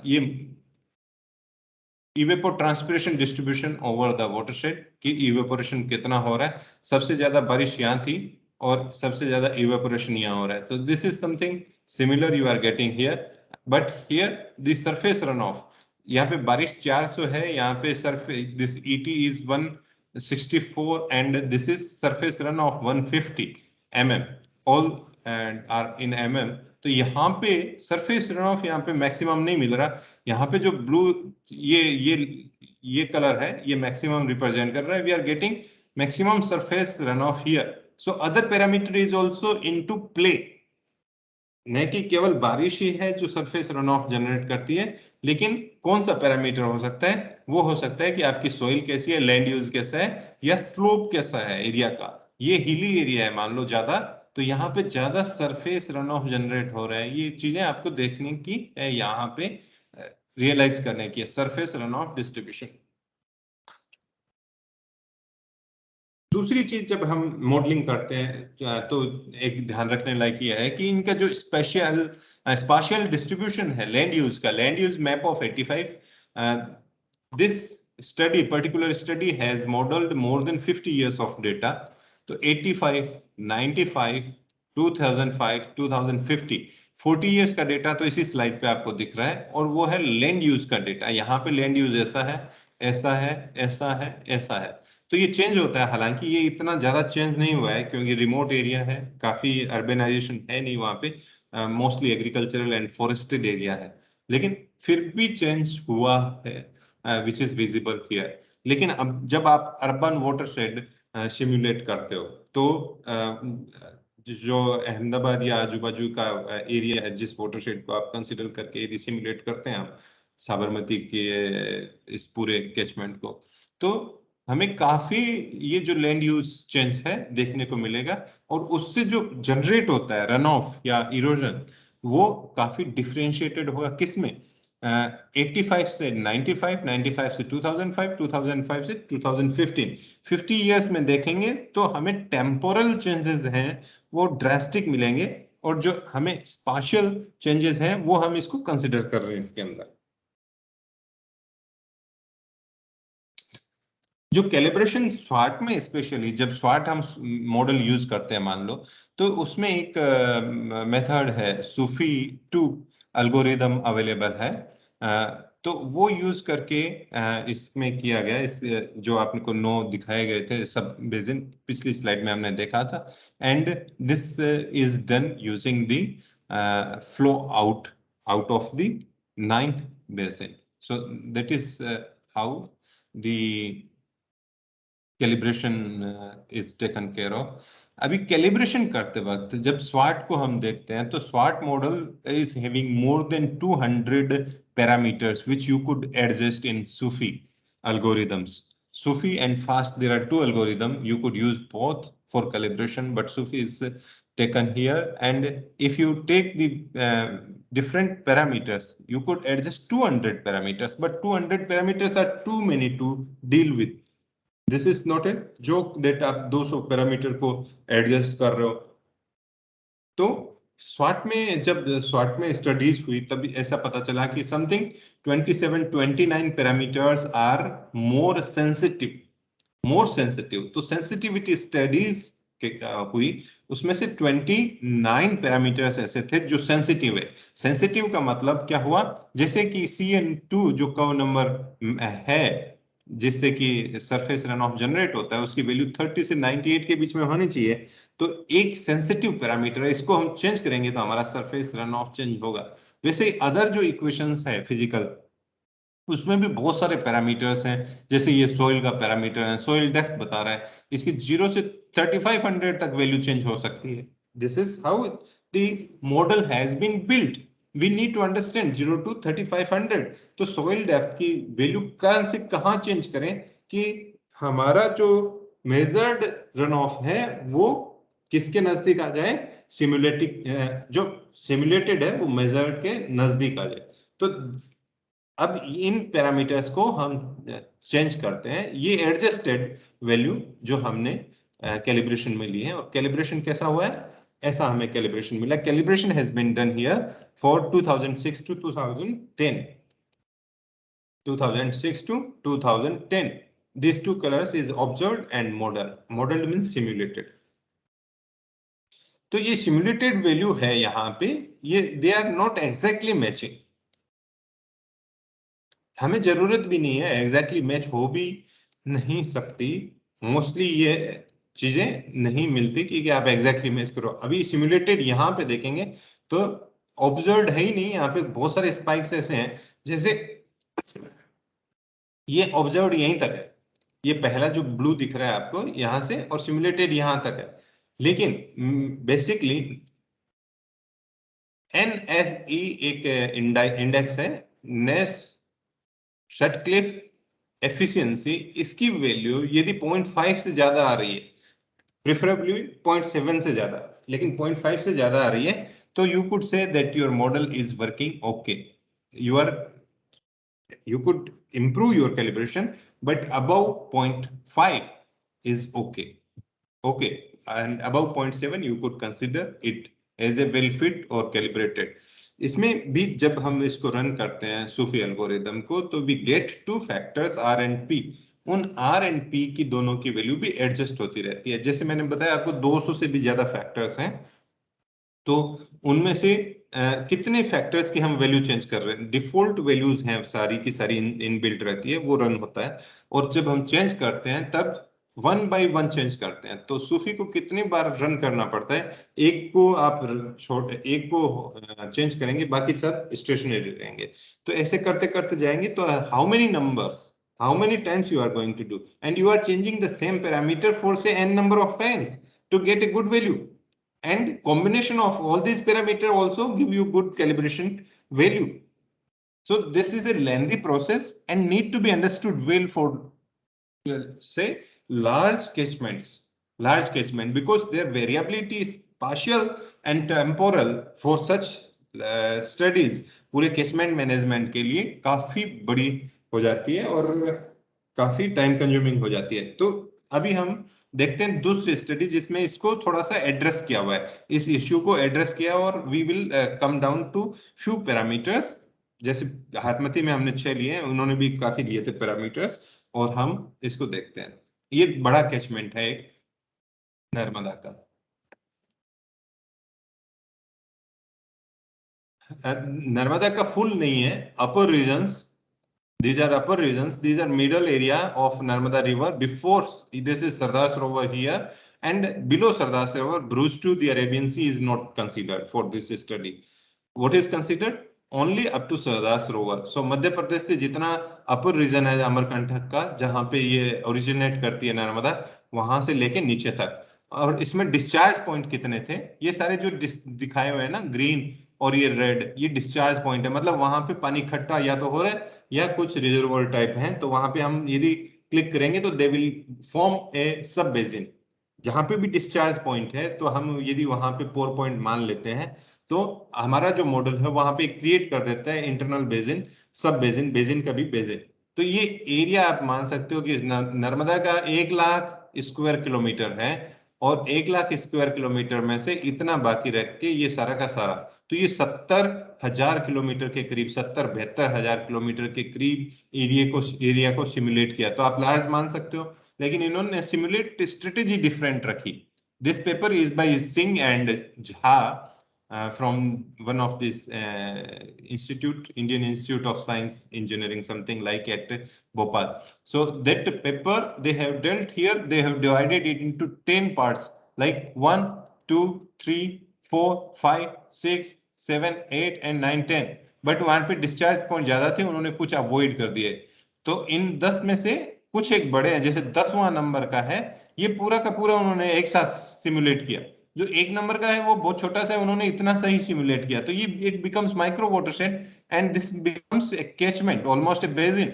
Speaker 1: ये evapotranspiration distribution over the watershed की इवेपोरेशन कितना हो रहा है, सबसे ज्यादा बारिश यहाँ थी और सबसे ज्यादा इवेपोरेशन यहाँ हो रहा है। तो this is something similar you are getting here, but here the surface run off, यहाँ पे बारिश 400 है, यहाँ पे surface this ET is 164 and this is surface run off 150 mm, all and are in mm। तो यहाँ पे सरफेस रन ऑफ यहाँ पे मैक्सिमम नहीं मिल रहा, यहाँ पे जो ब्लू ये कलर है ये मैक्सिमम रिप्रेजेंट कर रहा है। We are getting maximum surface run off here. So other parameter is also into play, न कि केवल बारिश ही है जो सरफेस रन ऑफ जनरेट करती है, लेकिन कौन सा पैरामीटर हो सकता है, वो हो सकता है कि आपकी सोइल कैसी है, लैंड यूज कैसा है, या स्लोप कैसा है एरिया का। ये हिली एरिया है मान लो ज्यादा, तो यहाँ पे ज्यादा सरफेस रन ऑफ जनरेट हो रहा है। ये चीजें आपको देखने की है, यहाँ पे रियलाइज करने की है, सरफेस रन ऑफ डिस्ट्रीब्यूशन। दूसरी चीज जब हम मॉडलिंग करते हैं तो एक ध्यान रखने लायक ये है कि इनका जो स्पेशियल डिस्ट्रीब्यूशन है लैंड यूज का, land use map of 85, this study particular study has modelled more than 50 years of data. तो 85, 95, 2005, 2050, 40 years का डेटा तो इसी स्लाइड पे आपको दिख रहा है, और वो है लैंड यूज का डेटा। यहाँ पे लैंड यूज ऐसा है, ऐसा है, ऐसा है, ऐसा है। तो ये चेंज होता है, हालांकि ये इतना ज्यादा चेंज नहीं हुआ है क्योंकि रिमोट एरिया है, काफी अर्बेनाइजेशन है नहीं वहाँ पे, mostly agricultural and forested area है, लेकिन फिर भी चेंज हुआ है विच इज विजिबल हियर। लेकिन अब जब आप अर्बन वाटरशेड सिमुलेट करते हो तो जो अहमदाबाद या आजू बाजू का एरिया है, जिस वाटरशेड को आप कंसिडर करके यदि सिमुलेट करते हैं आप साबरमती के इस पूरे कैचमेंट को, तो हमें काफी ये जो लैंड यूज चेंज है देखने को मिलेगा। और उससे जो जनरेट होता है रन ऑफ या इरोजन, वो काफी डिफरेंशिएटेड होगा। किसमें? 85 से 95, 95 से 2005, 2005 से 2015, 50 इयर्स में देखेंगे तो हमें टेम्पोरल चेंजेस हैं वो ड्रास्टिक मिलेंगे, और जो हमें स्पाशियल चेंजेस हैं वो हम इसको कंसिडर कर रहे हैं इसके अंदर। जो कैलिब्रेशन स्वाट में, स्पेशली जब स्वाट हम मॉडल यूज करते हैं मान लो, तो उसमें एक मेथड है सूफी 2 एल्गोरिदम अवेलेबल है। तो वो यूज करके इसमें किया गया, इस जो आपको 9 दिखाए गए थे सब बेसिन पिछली स्लाइड में हमने देखा था, and this is done using the flow out of the 9th basin. So that is how the calibration is taken care of. अभी कैलिब्रेशन करते वक्त जब स्वाट को हम देखते हैं तो स्वाट model is having more than 200 parameters which you could adjust in SUFI algorithms. Sufi and fast, there are two algorithms you could use both for calibration, but Sufi is taken here, and if you take the different parameters you could adjust 200 parameters, but 200 parameters are too many to deal with. This is not a joke that आप 200 parameter को adjust कर रहे हो। तो स्वाट में, जब स्वाट में studies हुई तब ऐसा पता चला कि something 27-29 parameters are more sensitive. तो सेंसिटिविटी स्टडीज हुई, उसमें से 29 पैरामीटर्स ऐसे थे जो सेंसिटिव है। सेंसिटिव का मतलब क्या हुआ, जैसे कि CN2 जो कर्व नंबर है जिससे कि सरफेस रन ऑफ जनरेट होता है, उसकी वैल्यू 30 से 98 के बीच में होनी चाहिए। तो एक सेंसिटिव पैरामीटर है, इसको हम चेंज करेंगे तो हमारा सरफेस रन ऑफ चेंज होगा। वैसे अदर जो इक्वेशंस है फिजिकल, उसमें भी बहुत सारे पैरामीटर्स हैं, जैसे ये सोइल का पैरामीटर है, सोइल डेप्थ बता रहा है, इसकी 0 से 3500 तक वैल्यू चेंज हो सकती है। This is how the model has been built. We need to understand 0 to 3500। तो सोइल डेप्थ की वैल्यू कहां से कहां चेंज करें कि हमारा जो मेजर्ड रन ऑफ है वो किसके नजदीक आ जाए, जो सिमुलेटेड है वो मेजर्ड के नजदीक आ जाए। तो अब इन पैरामीटर्स को हम चेंज करते हैं, ये एडजस्टेड वैल्यू जो हमने कैलिब्रेशन में ली है, और कैलिब्रेशन कैसा हुआ है, ऐसा हमें कैलिब्रेशन मिला। Calibration has been done here for 2006 to 2010, 2006 to 2010। these two colors is observed and modeled means simulated। तो ये सिमुलेटेड वैल्यू है यहाँ पे, ये they are not exactly matching. हमें जरूरत भी नहीं है, एग्जैक्टली मैच हो भी नहीं सकती, मोस्टली ये चीजें नहीं मिलती कि आप एग्जैक्टली मैच करो। अभी सिमुलेटेड यहाँ पे देखेंगे तो ऑब्जर्व्ड है ही नहीं, यहाँ पे बहुत सारे स्पाइक्स ऐसे हैं, जैसे ये ऑब्जर्व्ड यहीं तक है, ये पहला जो ब्लू दिख रहा है आपको यहाँ से, और सिमुलेटेड यहाँ तक है। लेकिन बेसिकली NSE एक इंडेक्स है, नेस शटक्लिफ एफिशिएंसी, इसकी वैल्यू यदि 0.5 से ज्यादा आ रही है, प्रेफरेबली 0.7 से ज्यादा, लेकिन 0.5 से ज्यादा आ रही है, तो you could say that your model is working okay. you could improve your calibration, but above 0.5 is okay, and above 0.7 you could consider it as a well fit or calibrated। इसमें भी जब हम इसको रन करते हैं सूफी algorithm को, तो we get 2 factors R and P। उन R and P की दोनों की वैल्यू भी एडजस्ट होती रहती है। जैसे मैंने बताया आपको 200 से भी ज्यादा फैक्टर्स हैं, तो उनमें से कितने फैक्टर्स की हम वैल्यू चेंज कर रहे हैं, डिफॉल्ट वैल्यूज हैं सारी की सारी इनबिल्ट रहती है, वो रन होता है। और जब हम चेंज करते हैं तब 1 by 1 चेंज करते हैं। तो सूफी को कितनी बार रन करना पड़ता है, एक को आप एक को चेंज करेंगे, बाकी सब स्टेशनरी रहेंगे। तो ऐसे करते करते जाएंगे, तो how many numbers, how many times you are going to do, and you are changing the same parameter for say n number of times to get a good value, and combination of all these parameters also give you good calibration value। So this is a lengthy process and need to be understood well for say large catchment, because their variability is partial and temporal for such studies, पूरे catchment management के लिए काफी बड़ी हो जाती है और काफी टाइम कंज्यूमिंग हो जाती है। तो अभी हम देखते हैं दूसरी स्टडी जिसमें इसको थोड़ा सा एड्रेस किया हुआ है, इस इश्यू को एड्रेस किया, और we will come down to few parameters. जैसे हाथमती में हमने 6 लिए हैं, उन्होंने भी काफी लिए थे पैरामीटर्स, और हम इसको देखते हैं। ये बड़ा कैचमेंट है एक नर्मदा का। नर्मदा का फुल नहीं है, अपर regions, these are upper regions, these are middle area of Narmada river. Before this is Sardar Sarovar here, and below Sardar Sarovar, Bruce to the Arabian Sea is not considered for this study. What is considered? Only up to Sardar Sarovar. So Madhya Pradesh से जितना अपर reason है अमरकंटक का, जहां पे ये originate करती है नर्मदा, वहां से लेके नीचे तक। और इसमें डिस्चार्ज पॉइंट कितने थे? ये सारे जो दिखाए हुए हैं ना, ग्रीन और ये रेड, ये डिस्चार्ज पॉइंट है, मतलब वहां पे पानी इकट्ठा या तो हो रहा है या कुछ रिजर्वोयर टाइप है। तो वहां पे हम यदि क्लिक करेंगे तो दे विल फॉर्म ए सब बेसिन। जहां पे भी डिस्चार्ज पॉइंट है, तो हम यदि वहां पे पोर पॉइंट मान लेते हैं, तो हमारा जो मॉडल है वहां पे क्रिएट कर देता है इंटरनल बेसिन, सब बेसिन, बेसिन का भी बेसिन। तो ये एरिया आप मान सकते हो कि नर्मदा का 1 लाख स्क्वायर किलोमीटर है, और 1 लाख स्क्वायर किलोमीटर में से इतना बाकी रख के ये सारा का सारा, तो ये 70,000 किलोमीटर के करीब, 70-72 हजार किलोमीटर के करीब एरिया को सिमुलेट किया। तो आप लार्ज मान सकते हो, लेकिन इन्होंने सिमुलेट स्ट्रेटेजी डिफरेंट रखी। This paper is by Singh and Jha from one of this institute, Indian Institute of Science Engineering, something like at Bhopal. So that paper they have dealt here, they have divided it into 10 parts, like 1, 2, 3, 4, 5, 6, 7, 8 and 9, 10। But वहां पे discharge point ज्यादा थे, उन्होंने कुछ avoid कर दिए। तो इन 10 में से कुछ एक बड़े हैं, जैसे 10वां नंबर का है, ये पूरा का पूरा उन्होंने एक साथ सिमुलेट किया। जो 1 नंबर का है वो बहुत छोटा सा है, उन्होंने इतना सही सिमुलेट किया। तो ये it becomes micro watershed and this becomes a catchment, almost A basin.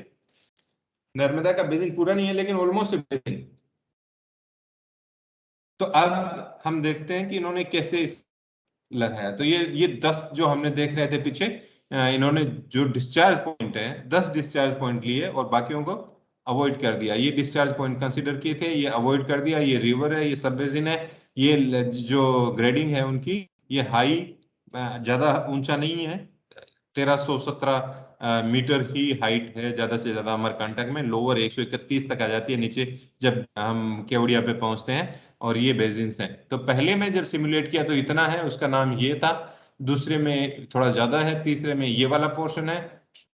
Speaker 1: Narmada का बेसिन पूरा नहीं है, लेकिन ऑलमोस्ट ए बेसिन। तो अब हम देखते हैं कि इन्होंने कैसे लगाया। तो ये 10 जो हमने देख रहे थे पीछे, इन्होंने जो डिस्चार्ज पॉइंट है 10 डिस्चार्ज पॉइंट लिए और बाकियों को अवॉइड कर दिया। ये डिस्चार्ज पॉइंट कंसीडर किए थे, ये अवॉइड कर दिया। ये रिवर है, ये सब बेसिन है, ये जो ग्रेडिंग है उनकी, ये हाई ज्यादा ऊंचा नहीं है, 1317 मीटर ही हाइट है ज्यादा से ज्यादा अमरकंटक में। लोअर 131 तक आ जाती है नीचे जब हम केवड़िया पे पहुंचते हैं, और ये बेसिन्स हैं। तो पहले में जब सिमुलेट किया तो इतना है, उसका नाम ये था। दूसरे में थोड़ा ज्यादा है, तीसरे में ये वाला पोर्शन है,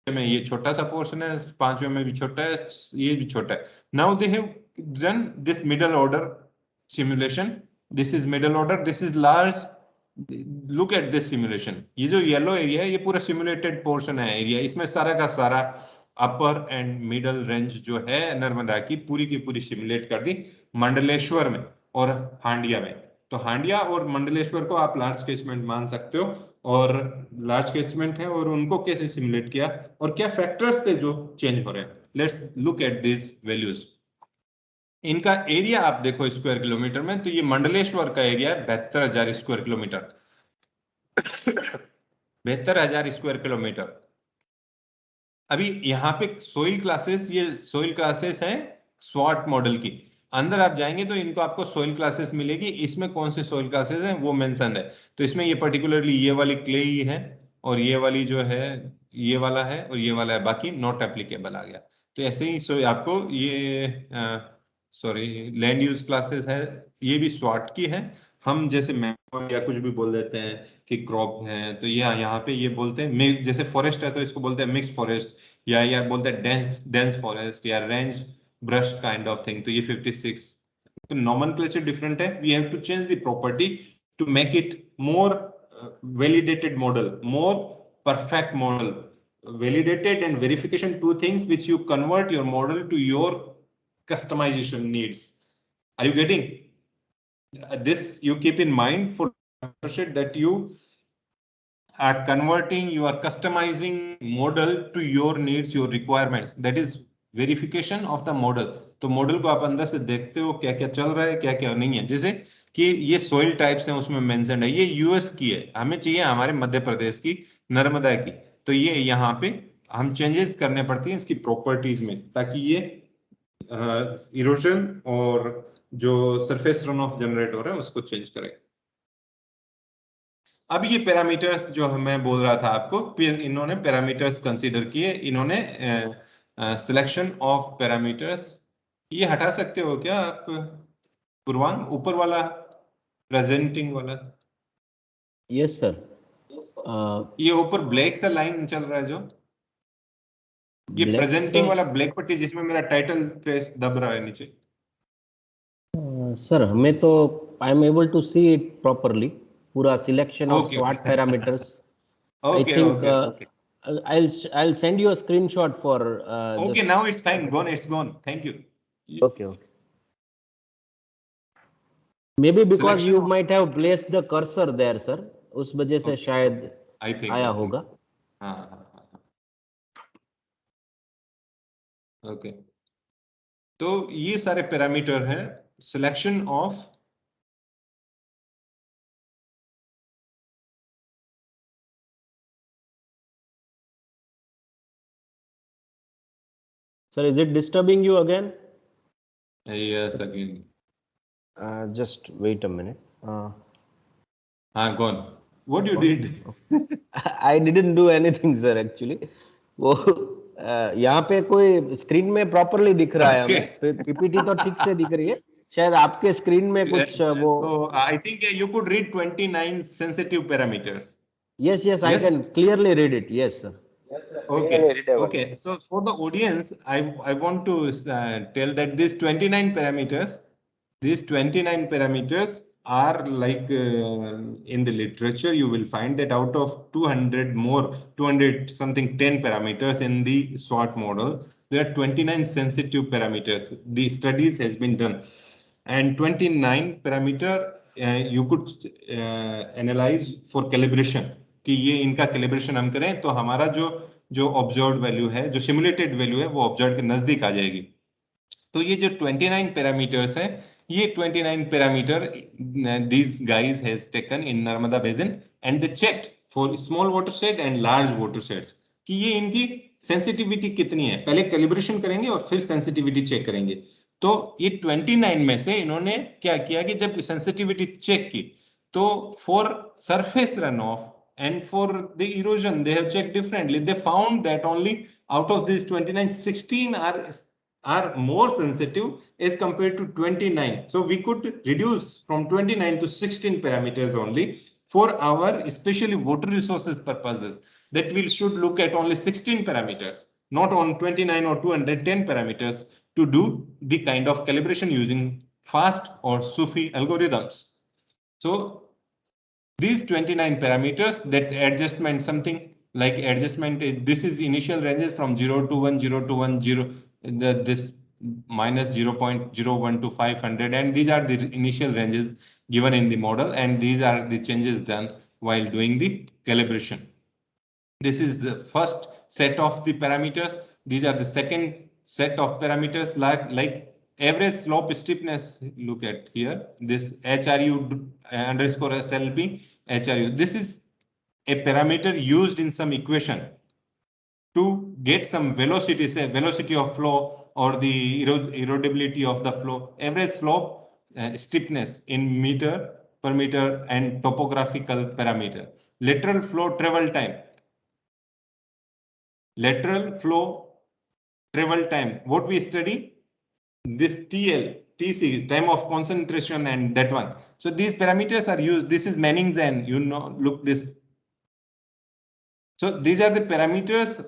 Speaker 1: में ये छोटा सा पोर्शन है, 5वें में भी छोटा है, ये भी छोटा है। Now they have done this middle order simulation, this is middle order, this is large. Look at this simulation, ये जो येलो एरिया है ये पूरा सिमुलेटेड पोर्शन है एरिया, इसमें सारा का सारा अपर एंड मिडल रेंज जो है नर्मदा की पूरी सिमुलेट कर दी मंडलेश्वर में और हांडिया में। तो हांडिया और मंडलेश्वर को आप लार्ज कैचमेंट मान सकते हो, और लार्ज कैचमेंट है, और उनको कैसे सिमुलेट किया और क्या फैक्टर्स थे जो चेंज हो रहे हैं। Let's look at this values. इनका एरिया आप देखो स्क्वायर किलोमीटर में, तो ये मंडलेश्वर का एरिया है 72,000 स्क्वायर किलोमीटर। 72,000 square kilometre. अभी यहाँ पे सोइल क्लासेस, ये सोइल क्लासेस है स्वॉट मॉडल की। अंदर आप जाएंगे तो इनको आपको सोइल क्लासेस मिलेगी, इसमें कौन से सोइल क्लासेस हैं वो मेंशन है। तो इसमें ये पर्टिकुलरली ये वाली क्ले ही है, और ये वाली जो है ये वाला है, और ये वाला है, बाकी नॉट एप्लीकेबल आ गया। तो ऐसे ही आपको ये सॉरी लैंड यूज क्लासेस है, ये भी स्वॉट की है। हम जैसे मैंगो या कुछ भी बोल देते हैं कि क्रॉप है, तो ये यहाँ पे ये बोलते हैं, जैसे फॉरेस्ट है तो इसको बोलते हैं मिक्स फॉरेस्ट, या बोलते हैं डेंस फॉरेस्ट या range brush kind of thing. तो ये 56। तो नॉमेनक्लेचर डिफरेंट है, we have to change the property to make it more validated model, more perfect model. Validated and verification, two things which you convert your model to your customization needs. Are you getting this? You keep in mind for that you are converting, you are customizing model to your needs, your requirements. That is verification of the model. तो model को आप अंदर से देखते हो क्या क्या चल रहा है, क्या क्या नहीं है। जैसे कि ये सोइल टाइप्स हैं उसमें मेंशन है, ये यूएस की है, हमें चाहिए हमारे मध्य प्रदेश की नर्मदा की। तो ये यहाँ पे हम चेंजेस करने पड़ती हैं इसकी प्रॉपर्टीज में, ताकि ये इरोजन और जो सरफेस रन ऑफ जनरेट हो रहा है उसको चेंज करे। अब ये पैरामीटर्स जो मैं बोल रहा था आपको, इन्होंने पैरामीटर्स कंसीडर किए, इन्होंने सिलेक्शन ऑफ पैरामीटर्स, ये हटा सकते हो क्या आप पूर्वांग, ऊपर वाला प्रेजेंटिंग वाला?
Speaker 2: Yes sir.
Speaker 1: ये ऊपर ब्लैक सा लाइन चल रहा है जो, ये प्रेजेंटिंग वाला ब्लैक पट्टी जिसमें मेरा टाइटल प्रेस दब रहा है नीचे।
Speaker 2: सर हमें तो I am able to see it properly, पूरा selection of SWOT parameters. I think I'll send you a screenshot for
Speaker 1: okay, now it's fine, it's gone, thank you.
Speaker 2: Okay. Maybe because you might have placed the cursor there sir, उस वजह से शायद आया होगा।
Speaker 1: हाँ। Okay, तो ये सारे पैरामीटर हैं selection of,
Speaker 2: Sir, is it disturbing you again?
Speaker 1: Yes, again.
Speaker 2: Just wait a minute.
Speaker 1: Gone. What you did?
Speaker 2: I didn't do anything, sir. Actually, वो यहाँ पे कोई स्क्रीन में प्रॉपरली दिख रहा है हमें, पीपीटी तो ठीक से दिख रही है, शायद आपके स्क्रीन में कुछ वो।
Speaker 1: So I think you could read 29 sensitive parameters.
Speaker 2: Yes, I can clearly read it. Yes, sir.
Speaker 1: Okay. So for the audience, I want to tell that these 29 parameters are like in the literature you will find that out of 200 something 10 parameters in the SWOT model, there are 29 sensitive parameters. The studies has been done, and 29 parameter you could analyze for calibration, कि ये इनका calibration हम करें तो हमारा जो observed value है, जो सिमुलेटेड वैल्यू है, वो ऑब्जर्व के नजदीक आ जाएगी। तो ये जो 29 पैरामीटर्स हैं, ये 29 parameter these guys has taken in Narmada basin and they checked for small watershed and large watersheds कि ये इनकी सेंसिटिविटी कितनी है। पहले कैलिब्रेशन करेंगे और फिर सेंसिटिविटी चेक करेंगे। तो ये 29 में से इन्होंने क्या किया कि जब सेंसिटिविटी चेक की तो for surface run of and for the erosion they have checked differently. They found that only out of these 29, 16 are more sensitive as compared to 29. So we could reduce from 29 to 16 parameters only for our especially water resources purposes, that we should look at only 16 parameters, not on 29 or 210 parameters to do the kind of calibration using FAST or SUFI algorithms. So these 29 parameters, that adjustment, something like adjustment, this is initial ranges from 0 to 1, 0 to 1, 0, this minus 0.01 to 500, and these are the initial ranges given in the model, and these are the changes done while doing the calibration. This is the first set of the parameters. These are the second set of parameters, like average slope steepness. Look at here, this HRU underscore SLP HRU. This is a parameter used in some equation to get some velocity, say velocity of flow or the erodibility of the flow. Average slope steepness in meter per meter and topographical parameter. Lateral flow travel time. Lateral flow travel time. What we study? This TL, TC, time of concentration, and that one. So these parameters are used. This is Manning's N. You know, look this. So these are the parameters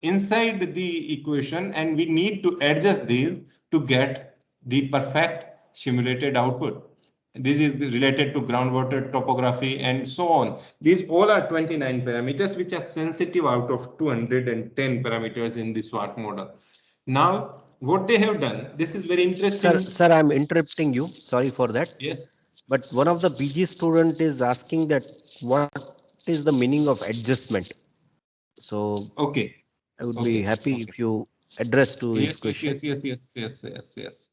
Speaker 1: inside the equation, and we need to adjust these to get the perfect simulated output. This is related to groundwater topography and so on. These all are 29 parameters which are sensitive out of 210 parameters in the SWOT model. Now, what they have done, this is very interesting.
Speaker 2: Sir, I'm interrupting you. Sorry for that.
Speaker 1: Yes.
Speaker 2: But one of the PG student is asking that what is the meaning of adjustment? So
Speaker 1: okay,
Speaker 2: I would be happy if you address to his question.
Speaker 1: Yes.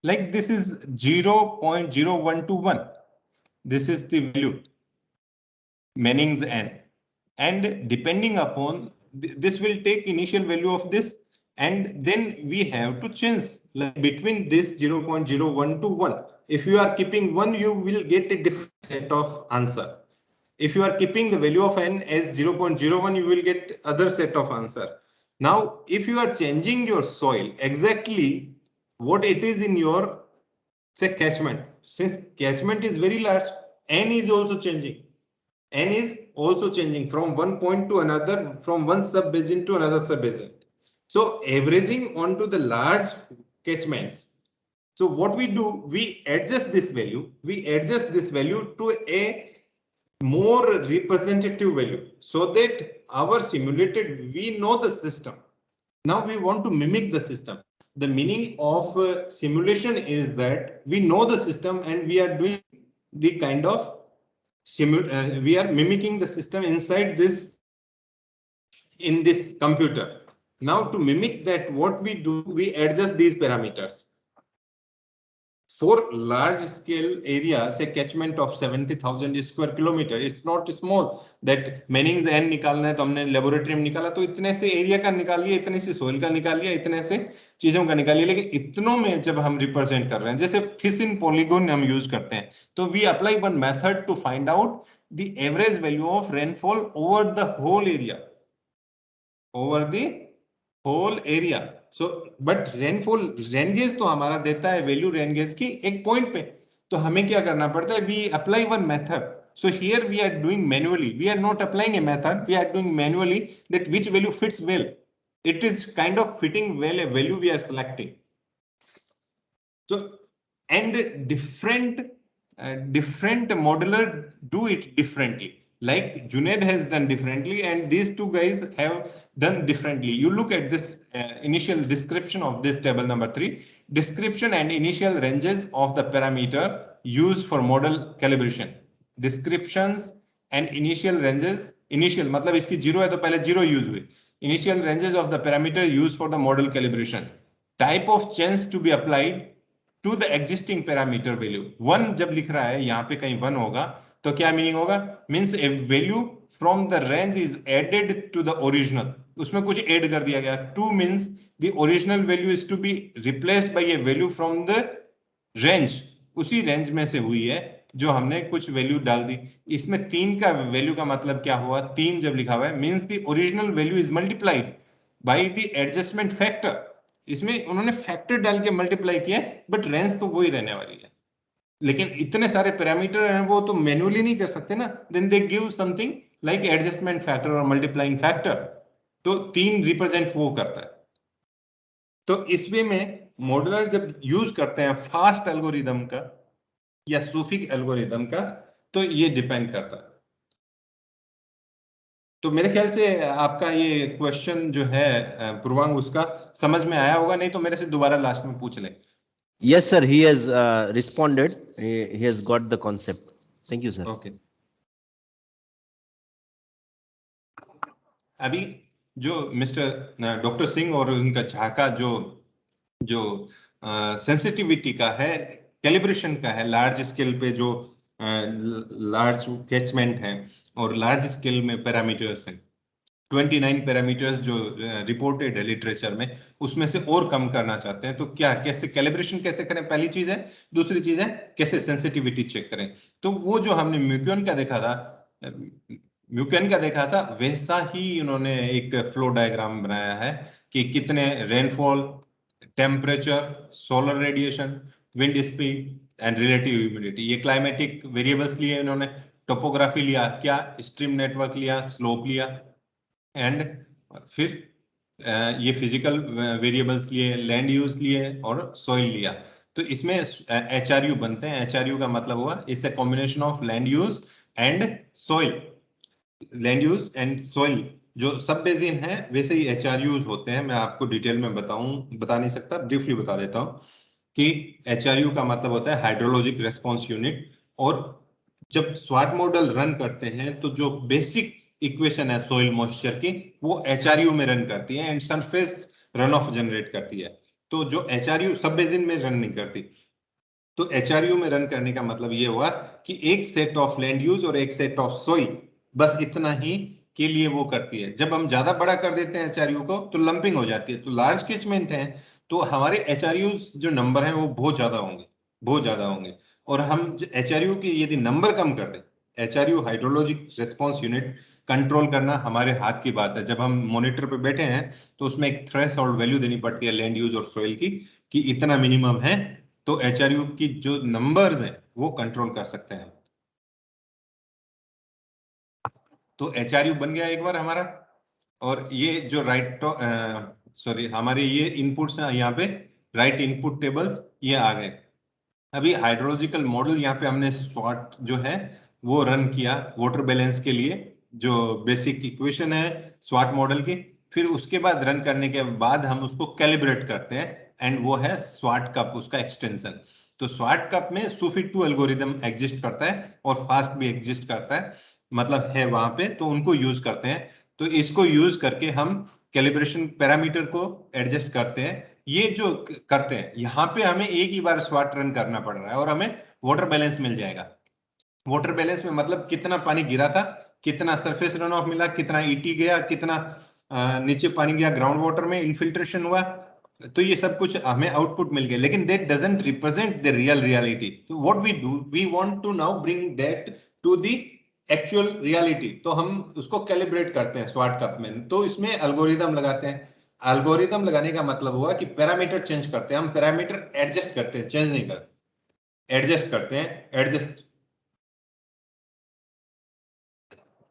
Speaker 1: like this is 0.0121. This is the value, Manning's N, and depending upon this will take initial value of this, and then we have to change like between this 0.01 to 1. If you are keeping 1, you will get a different set of answer. If you are keeping the value of n as 0.01, you will get other set of answer. Now, if you are changing your soil exactly what it is in your, say, catchment, since catchment is very large, n is also changing. N is also changing from one point to another, from one sub-basin to another sub-basin. So averaging onto the large catchments. So what we do, we adjust this value. We adjust this value to a more representative value so that our simulated, we know the system. Now we want to mimic the system. The meaning of simulation is that we know the system and we are doing the kind of we are mimicking the system inside this, in this computer. Now to mimic that, what we do, we adjust these parameters. For large scale area, say catchment of 70,000 square kilometer, it's not small that Manning's N निकालना है तो हमने laboratory में निकाला, तो इतने से area का निकाल लिया, इतने से सोइल का निकाल लिया, इतने से चीजों का निकाल लिया. लेकिन इतनों में जब हम रिप्रेजेंट कर रहे हैं, जैसे थिसिन पॉलीगॉन हम यूज करते हैं, तो we apply one method to find out the average value of rainfall over the whole area, over the whole area. So but rainfall, rain gauge तो हमारा देता है वैल्यू रेन गेज की एक पॉइंट पे, तो हमें क्या करना पड़ता है, we apply one method. So here we are doing manually. We are not applying a method. We are doing manually that which value fits well. It is kind of fitting well a value we are selecting. So and different modeler do it differently. Like Junaid has done differently, and these two guys have done differently. You look at this initial description of this table number 3. Description and initial ranges of the parameter used for model calibration. Descriptions and initial ranges. Initial मतलब इसकी 0 है तो पहले 0 use हुई. Initial ranges of the parameter used for the model calibration. Type of change to be applied to the existing parameter value. 1 जब लिख रहा है यहाँ पे कहीं 1 होगा तो क्या मीनिंग होगा, means a value from the range is added to the original. उसमें कुछ ऐड कर दिया गया. 2 means the original value is to be replaced by a value from the range. उसी रेंज में से हुई है जो हमने कुछ वैल्यू डाल दी. इसमें 3 का वैल्यू का मतलब क्या हुआ, 3 जब लिखा हुआ है means the original value is multiplied by the adjustment factor. इसमें उन्होंने फैक्टर डाल के मल्टीप्लाई किया, बट रेंज तो वही रहने वाली है. लेकिन इतने सारे पैरामीटर हैं वो तो मैन्युअली नहीं कर सकते ना. Then they give something like adjustment factor और मल्टीप्लाइंग फैक्टर. तो 3 रिप्रेजेंट वो करता है. तो इसमें में मॉडलर जब यूज करते हैं फास्ट एल्गोरिदम का या सूफिक एल्गोरिदम का, तो ये डिपेंड करता है. तो मेरे ख्याल से आपका ये क्वेश्चन जो है पूर्वांग, उसका समझ में आया होगा. नहीं तो मेरे से दोबारा लास्ट में पूछ ले.
Speaker 2: Yes sir, he has responded. He has got the concept. Thank you sir.
Speaker 1: Okay. अभी जो मिस्टर डॉक्टर सिंह और उनका झाका जो सेंसिटिविटी का है, कैलिब्रेशन का है, लार्ज स्केल पे जो लार्ज कैचमेंट है और लार्ज स्केल में पैरामीटर्स हैं, 29 पैरामीटर्स जो रिपोर्टेड है लिटरेचर में, उसमें से और कम करना चाहते हैं. तो क्या, कैसे कैलिब्रेशन कैसे करें, पहली चीज है. दूसरी चीज है कैसे सेंसिटिविटी चेक करें. तो वो जो हमने म्यूकेन का देखा था वैसा ही उन्होंने एक फ्लो डायग्राम बनाया है कि कितने rainfall, temperature, solar radiation, wind speed and relative humidity, ये क्लाइमेटिक वेरिएबल्स लिए इन्होंने. टोपोग्राफी लिया, क्या स्ट्रीम नेटवर्क लिया, स्लोप लिया, एंड फिर ये फिजिकल वेरिएबल्स लिए, लैंड यूज लिए और सॉइल लिया. तो इसमें HRU बनते हैं. HRU का मतलब हुआ it's a combination of land use and soil. Land use and soil जो सब बेसिन है वैसे ही HRUs होते हैं. मैं आपको डिटेल में बता नहीं सकता, ब्रीफली बता देता हूँ कि HRU का मतलब होता है हाइड्रोलॉजिक रेस्पॉन्स यूनिट. और जब स्वाट मॉडल रन करते हैं तो जो बेसिक इक्वेशन है सॉइल मॉइस्चर की, वो HRU में रन करती है and surface run of generate करती है. तो जो HRU सब बेसिन में रन नहीं करती। तो HRU में रन करने का मतलब ये हुआ कि एक सेट ऑफ लैंड यूज और एक सेट ऑफ सोइल, बस इतना ही के लिए वो करती है। जब हम ज्यादा बड़ा कर देते हैं HRU को तो लंपिंग हो जाती है। तो लार्ज कैचमेंट है तो हमारे HRU जो नंबर है वो बहुत ज्यादा होंगे, बहुत ज्यादा होंगे। और हम HRU की यदि नंबर कम कर दें, HRU hydrologic response unit control करना हमारे हाथ की बात है। जब हम मॉनिटर पे बैठे हैं तो उसमें एक थ्रेशोल्ड वैल्यू देनी पड़ती है लैंड यूज और सोइल की, कि इतना मिनिमम है तो HRU की जो नंबर्स हैं वो कंट्रोल कर सकते हैं। तो HRU बन गया एक बार हमारा। और ये जो हमारे ये इनपुट्स हैं यहाँ पे, राइट इनपुट टेबल्स ये आ गए। अभी हाइड्रोलॉजिकल मॉडल यहाँ पे हमने स्वाट जो है वो रन किया वाटर बैलेंस के लिए, जो बेसिक इक्वेशन है स्वाट मॉडल की। फिर उसके बाद रन करने के बाद हम उसको कैलिब्रेट करते हैं, एंड वो है स्वाट कप, उसका एक्सटेंशन। तो स्वाट कप में सूफी 2 एल्गोरिदम एग्जिस्ट करता है और फास्ट भी एग्जिस्ट करता है, मतलब है वहां पे, तो उनको यूज करते हैं। तो इसको यूज करके हम कैलिब्रेशन पैरामीटर को एडजस्ट करते हैं। ये जो करते हैं यहाँ पे हमें एक ही बार स्वाट रन करना पड़ रहा है और हमें वाटर बैलेंस मिल जाएगा। वाटर बैलेंस में मतलब कितना पानी गिरा था, कितना सरफेस रन ऑफ मिला, कितना ईटी गया, कितना नीचे पानी गया ग्राउंड वाटर में, इन्फिल्ट्रेशन हुआ। तो ये सब कुछ हमें आउटपुट मिल गया, लेकिन that doesn't represent the real reality. तो what we do, we want to now bring that to the actual reality. तो हम उसको कैलिब्रेट करते हैं स्वाट कप में। तो इसमें एल्गोरिदम लगाते हैं। एल्गोरिदम लगाने का मतलब हुआ कि पैरामीटर चेंज करते हैं हम, पैरामीटर एडजस्ट करते हैं, चेंज नहीं करते, एडजस्ट करते हैं, एडजस्ट।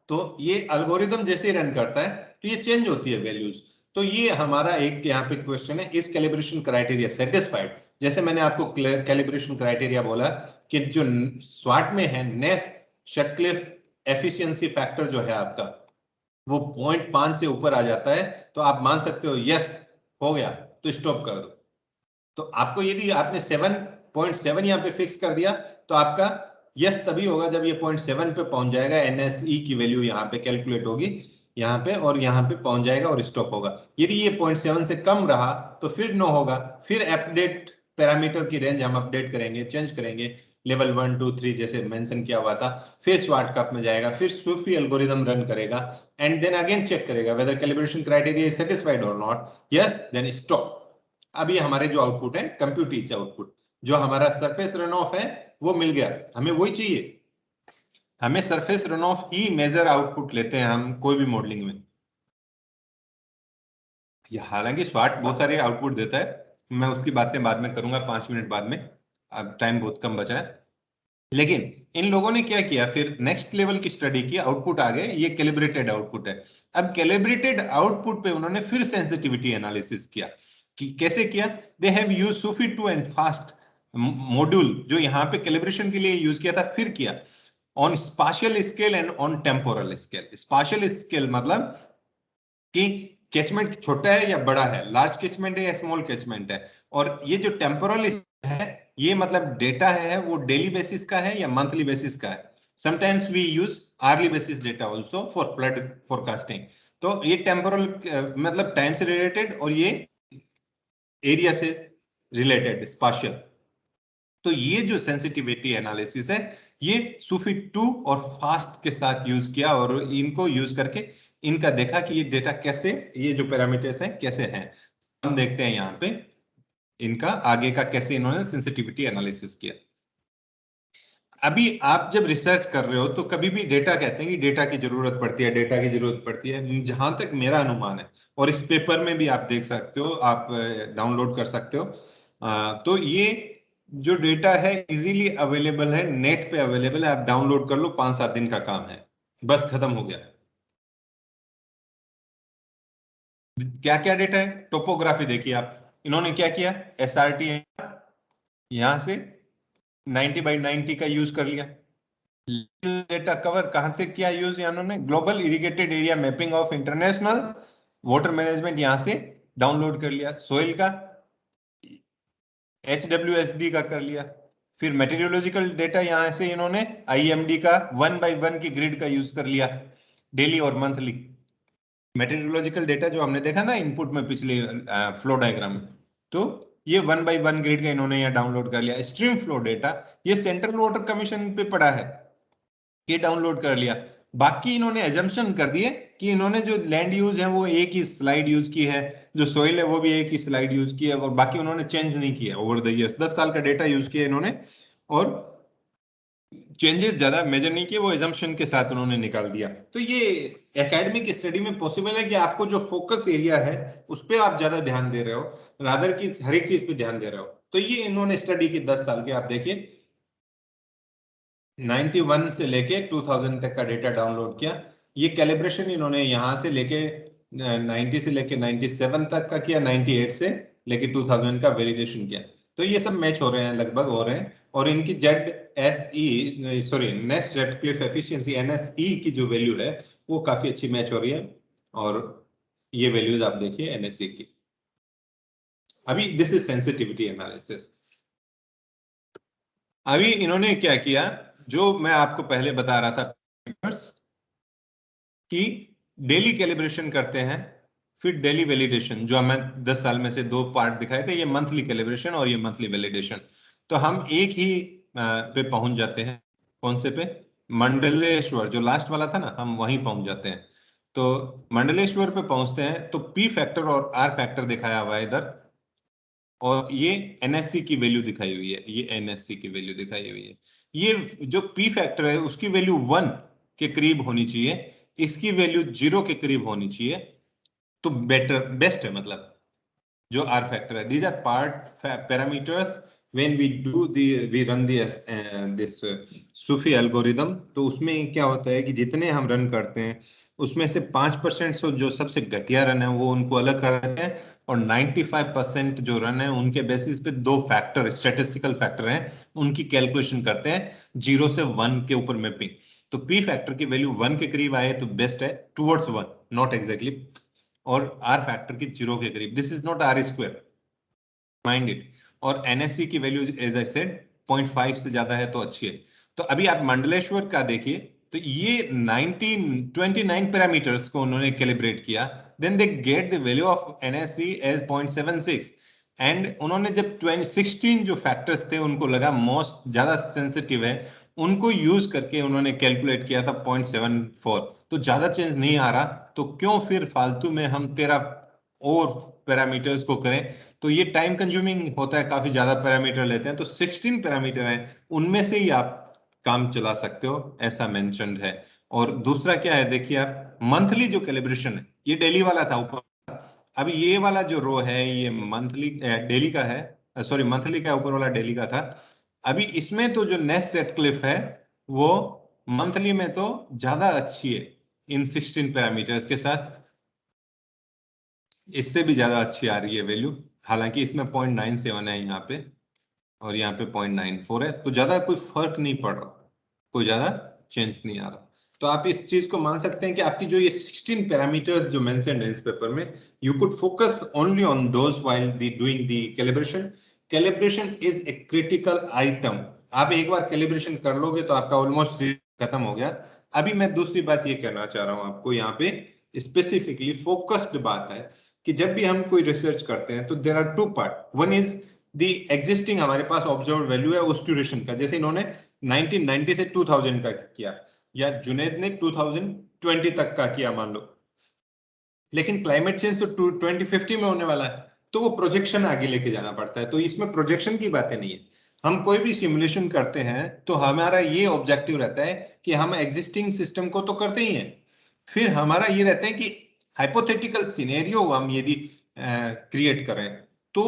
Speaker 1: तो ये एल्गोरिदम जैसे ही रन करता है तो ये चेंज होती है वैल्यूज। तो ये हमारा एक यहाँ पे क्वेश्चन है, इस कैलिब्रेशन क्राइटेरिया सेटिस्फाइड। जैसे मैंने आपको कैलिब्रेशन क्राइटेरिया बोला कि जो स्वाट में है नेस शटक्लिफ एफिशिएंसी फैक्टर जो है आपका वो 0.5 से ऊपर आ जाता है तो आप मान सकते हो यस हो गया तो स्टॉप कर दो। तो आपको यदि आपने 7.7 यहाँ पे फिक्स कर दिया तो आपका यस तभी होगा जब ये 0.7 पे पहुंच जाएगा, NSE की वैल्यू यहाँ पे कैलकुलेट होगी यहाँ पे, और यहाँ पे पहुंच जाएगा और स्टॉप होगा। यदि ये 0.7 से कम रहा तो फिर नो होगा, फिर अपडेट पैरामीटर की रेंज हम अपडेट करेंगे, चेंज करेंगे, लेवल 1 2 3 जैसे मेंशन किया हुआ था। फिर स्वाट कप में जाएगा, फिर सूफी एल्गोरिदम रन करेगा, एंड देन अगेन चेक करेगा whether calibration criteria is satisfied और नॉट, यस देन स्टॉप। अभी हमारे जो आउटपुट है कंप्यूट ईच आउटपुट, जो हमारा सरफेस रन ऑफ है वो मिल गया, हमें वही चाहिए। हमें सरफेस रन ऑफ ही मेजर आउटपुट लेते हैं हम कोई भी मॉडलिंग में। हालांकि स्वाट बहुत सारे आउटपुट देता है, मैं उसकी बातें बाद में करूंगा 5 मिनट बाद में, अब टाइम बहुत कम बचा है। लेकिन इन लोगों ने क्या किया, फिर नेक्स्ट लेवल की स्टडी की, आउटपुट आ गए, ये कैलिब्रेटेड आउटपुट है। अब कैलिब्रेटेड आउटपुट पे उन्होंने फिर सेंसिटिविटी एनालिसिस किया। कि कैसे किया, they have used Sufi 2 and fast module जो यहाँ पे कैलिब्रेशन के लिए यूज किया था, फिर किया on spatial scale and on temporal scale. Spatial scale मतलब कि कैचमेंट छोटा है या बड़ा है, लार्ज कैचमेंट है या स्मॉल कैचमेंट है। और ये जो टेम्पोरल है ये मतलब डेटा है वो डेली बेसिस का है या मंथली बेसिस का है। Sometimes we use hourly basis data also for flood forecasting. तो ये टेम्पोरल मतलब टाइम से रिलेटेड और ये एरिया से रिलेटेड स्पाशियल। तो ये जो सेंसिटिविटी एनालिसिस है ये सूफी 2 और फास्ट के साथ यूज किया, और इनको यूज करके इनका देखा कि ये डेटा कैसे, ये जो पैरामीटर्स हैं कैसे हैं। हम देखते हैं यहाँ पे इनका आगे का कैसे इन्होंने सेंसिटिविटी एनालिसिस किया। अभी आप जब रिसर्च कर रहे हो तो कभी भी डेटा कहते हैं कि डेटा की जरूरत पड़ती है, डेटा की जरूरत पड़ती है। जहां तक मेरा अनुमान है, और इस पेपर में भी आप देख सकते हो, आप डाउनलोड कर सकते हो, तो ये जो डेटा है इजीली अवेलेबल है, नेट पे अवेलेबल है, आप डाउनलोड कर लो, 5-7 दिन का काम है, बस खत्म हो गया। क्या क्या डेटा है, टोपोग्राफी देखिए आप, इन्होंने क्या किया, SRT यहां से 90/90 का यूज कर लिया। डेटा कवर कहां से किया यूज, इन्होंने global irrigated area mapping of international water management यहां से डाउनलोड कर लिया। सोइल का HWSD का कर लिया। फिर मेटीरियोलॉजिकल डेटा यहां से इन्होंने IMD का 1/1 की ग्रिड का यूज कर लिया, डेली और मंथली। मेटीरियोलॉजिकल डेटा जो हमने देखा ना इनपुट में पिछले फ्लो डायग्राम में, तो ये 1/1 ग्रिड का इन्होंने यहाँ डाउनलोड कर लिया। स्ट्रीम फ्लो डेटा ये सेंट्रल वाटर कमीशन पे पड़ा है, ये डाउनलोड कर लिया। बाकी इन्होंने एजम्पशन कर दिए कि इन्होंने जो लैंड यूज है वो एक ही स्लाइड यूज की है, जो सोइल है वो भी एक ही स्लाइड यूज की है, और बाकी उन्होंने चेंज नहीं किया ओवर द इयर्स। 10 साल का डेटा यूज किया इन्होंने और चेंजेस ज्यादा मेजर नहीं किए, वो एजम्पशन के साथ उन्होंने निकाल दिया। तो ये एकेडमिक स्टडी में पॉसिबल है कि आपको जो फोकस एरिया है उस पर आप ज्यादा ध्यान दे रहे हो, रादर की हर एक चीज पे ध्यान दे रहे हो। तो ये इन्होंने स्टडी की 10 साल की, आप देखिए 91 से लेके 2000 तक का डेटा डाउनलोड किया। ये कैलिब्रेशन इन्होंने यहां से लेके 90 से लेके 97 तक का किया, 98 से लेके 2000 का वैलिडेशन किया। तो ये सब मैच हो रहे हैं, लगभग हो रहे हैं। और इनकी nest jet Cliff efficiency NSE की जो वैल्यू है वो काफी अच्छी मैच हो रही है। और ये वैल्यूज आप देखिए NSE की। अभी दिस इज सेंसिटिविटी एनालिसिस। अभी इन्होंने क्या किया, जो मैं आपको पहले बता रहा था कि डेली कैलिब्रेशन करते हैं, फिर डेली वैलिडेशन, जो हमें 10 साल में से 2 पार्ट दिखाए थे, ये मंथली कैलिब्रेशन और ये मंथली वैलिडेशन। तो हम एक ही पे पहुंच जाते हैं। कौन से पे? मंडलेश्वर, जो लास्ट वाला था ना, हम वहीं पहुंच जाते हैं। तो मंडलेश्वर पे पहुंचते हैं तो पी फैक्टर और आर फैक्टर दिखाया हुआ है इधर, और ये NSE की वैल्यू दिखाई हुई है, ये NSE की वैल्यू दिखाई हुई है। ये जो पी फैक्टर है उसकी वैल्यू 1 के करीब होनी चाहिए, इसकी वैल्यू 0 के करीब होनी चाहिए, तो बेटर बेस्ट है। मतलब जो आर फैक्टर है, these are part parameters when we run this SUFI algorithm. तो उसमें क्या होता है कि जितने हम रन करते हैं उसमें से 5% जो सबसे घटिया रन है वो उनको अलग कर देते हैं, और 95% जो रन है उनके बेसिस पे 2 फैक्टर स्टैटिस्टिकल फैक्टर हैं, उनकी कैलकुलेशन करते हैं 0 से 1 के ऊपर मैपिंग। तो पी फैक्टर की वैल्यू 1 के करीब आए तो बेस्ट है, टुवर्ड्स 1, नॉट एग्जैक्टली, और आर फैक्टर की 0 के करीब, this is not R square, mind it. और NSE की वैल्यू एज आई सेड 0.5 से ज्यादा है तो अच्छी है। तो अभी आप मंडलेश्वर का देखिए, तो ये 29 पैरामीटर्स को उन्होंने कैलिब्रेट किया, then they get the value of NSE as 0.76, and उन्होंने जब 16 जो फैक्टर्स थे उनको लगा मोस्ट ज्यादा सेंसिटिव है, उनको यूज करके उन्होंने कैलकुलेट किया था 0.74। तो ज्यादा चेंज नहीं आ रहा, तो क्यों फिर फालतू में हम 13 और पैरामीटर्स को करें। तो ये टाइम कंज्यूमिंग होता है, काफी ज्यादा पैरामीटर लेते हैं। तो 16 पैरामीटर हैं, उनमें से ही आप काम चला सकते हो, ऐसा मेंशन्ड है। और दूसरा क्या है, देखिए आप मंथली जो कैलिब्रेशन है, ये डेली वाला था ऊपर, अभी ये वाला जो रो है ये मंथली डेली का है, सॉरी मंथली का ऊपर वाला डेली का था। अभी इसमें तो जो नेस्ट सेट क्लिफ है वो मंथली में तो ज्यादा अच्छी है इन 16 पैरामीटर्स के साथ, इससे भी ज्यादा अच्छी आ रही है वैल्यू। हालांकि इसमें 0.97 है यहाँ पे, और यहाँ पे 0.94 है, तो ज्यादा कोई फर्क नहीं पड़ रहा, कोई ज्यादा चेंज नहीं आ रहा। तो आप इस चीज को मान सकते हैं कि आपकी जो ये 16 पैरामीटर्स जो मेंशन्ड है इस पेपर में, you could focus only on those while the doing the calibration. Calibration is a critical item. आप एक बार कैलिब्रेशन कर लोगे तो आपका ऑलमोस्ट खत्म हो गया। अभी मैं दूसरी बात ये कहना चाह रहा हूं आपको, यहाँ पे स्पेसिफिकली फोकस्ड बात है कि जब भी हम कोई रिसर्च करते हैं तो there are 2 part. One is the existing, हमारे पास ऑब्जर्व वैल्यू है उस ड्यूरेशन का, जैसे इन्होंने 1990 से 2000 का किया, या जुनेद ने 2020 तक का किया मान लो, लेकिन क्लाइमेट चेंज तो 2050 में होने वाला है, तो वो प्रोजेक्शन आगे लेके जाना पड़ता है। तो इसमें प्रोजेक्शन की बातें नहीं है। हम कोई भी सिमुलेशन करते हैं तो हमारा ये ऑब्जेक्टिव रहता है कि हम एग्जिस्टिंग सिस्टम को तो करते ही हैं, फिर हमारा ये रहता है कि हाइपोथेटिकल सिनेरियो हम यदि क्रिएट करें तो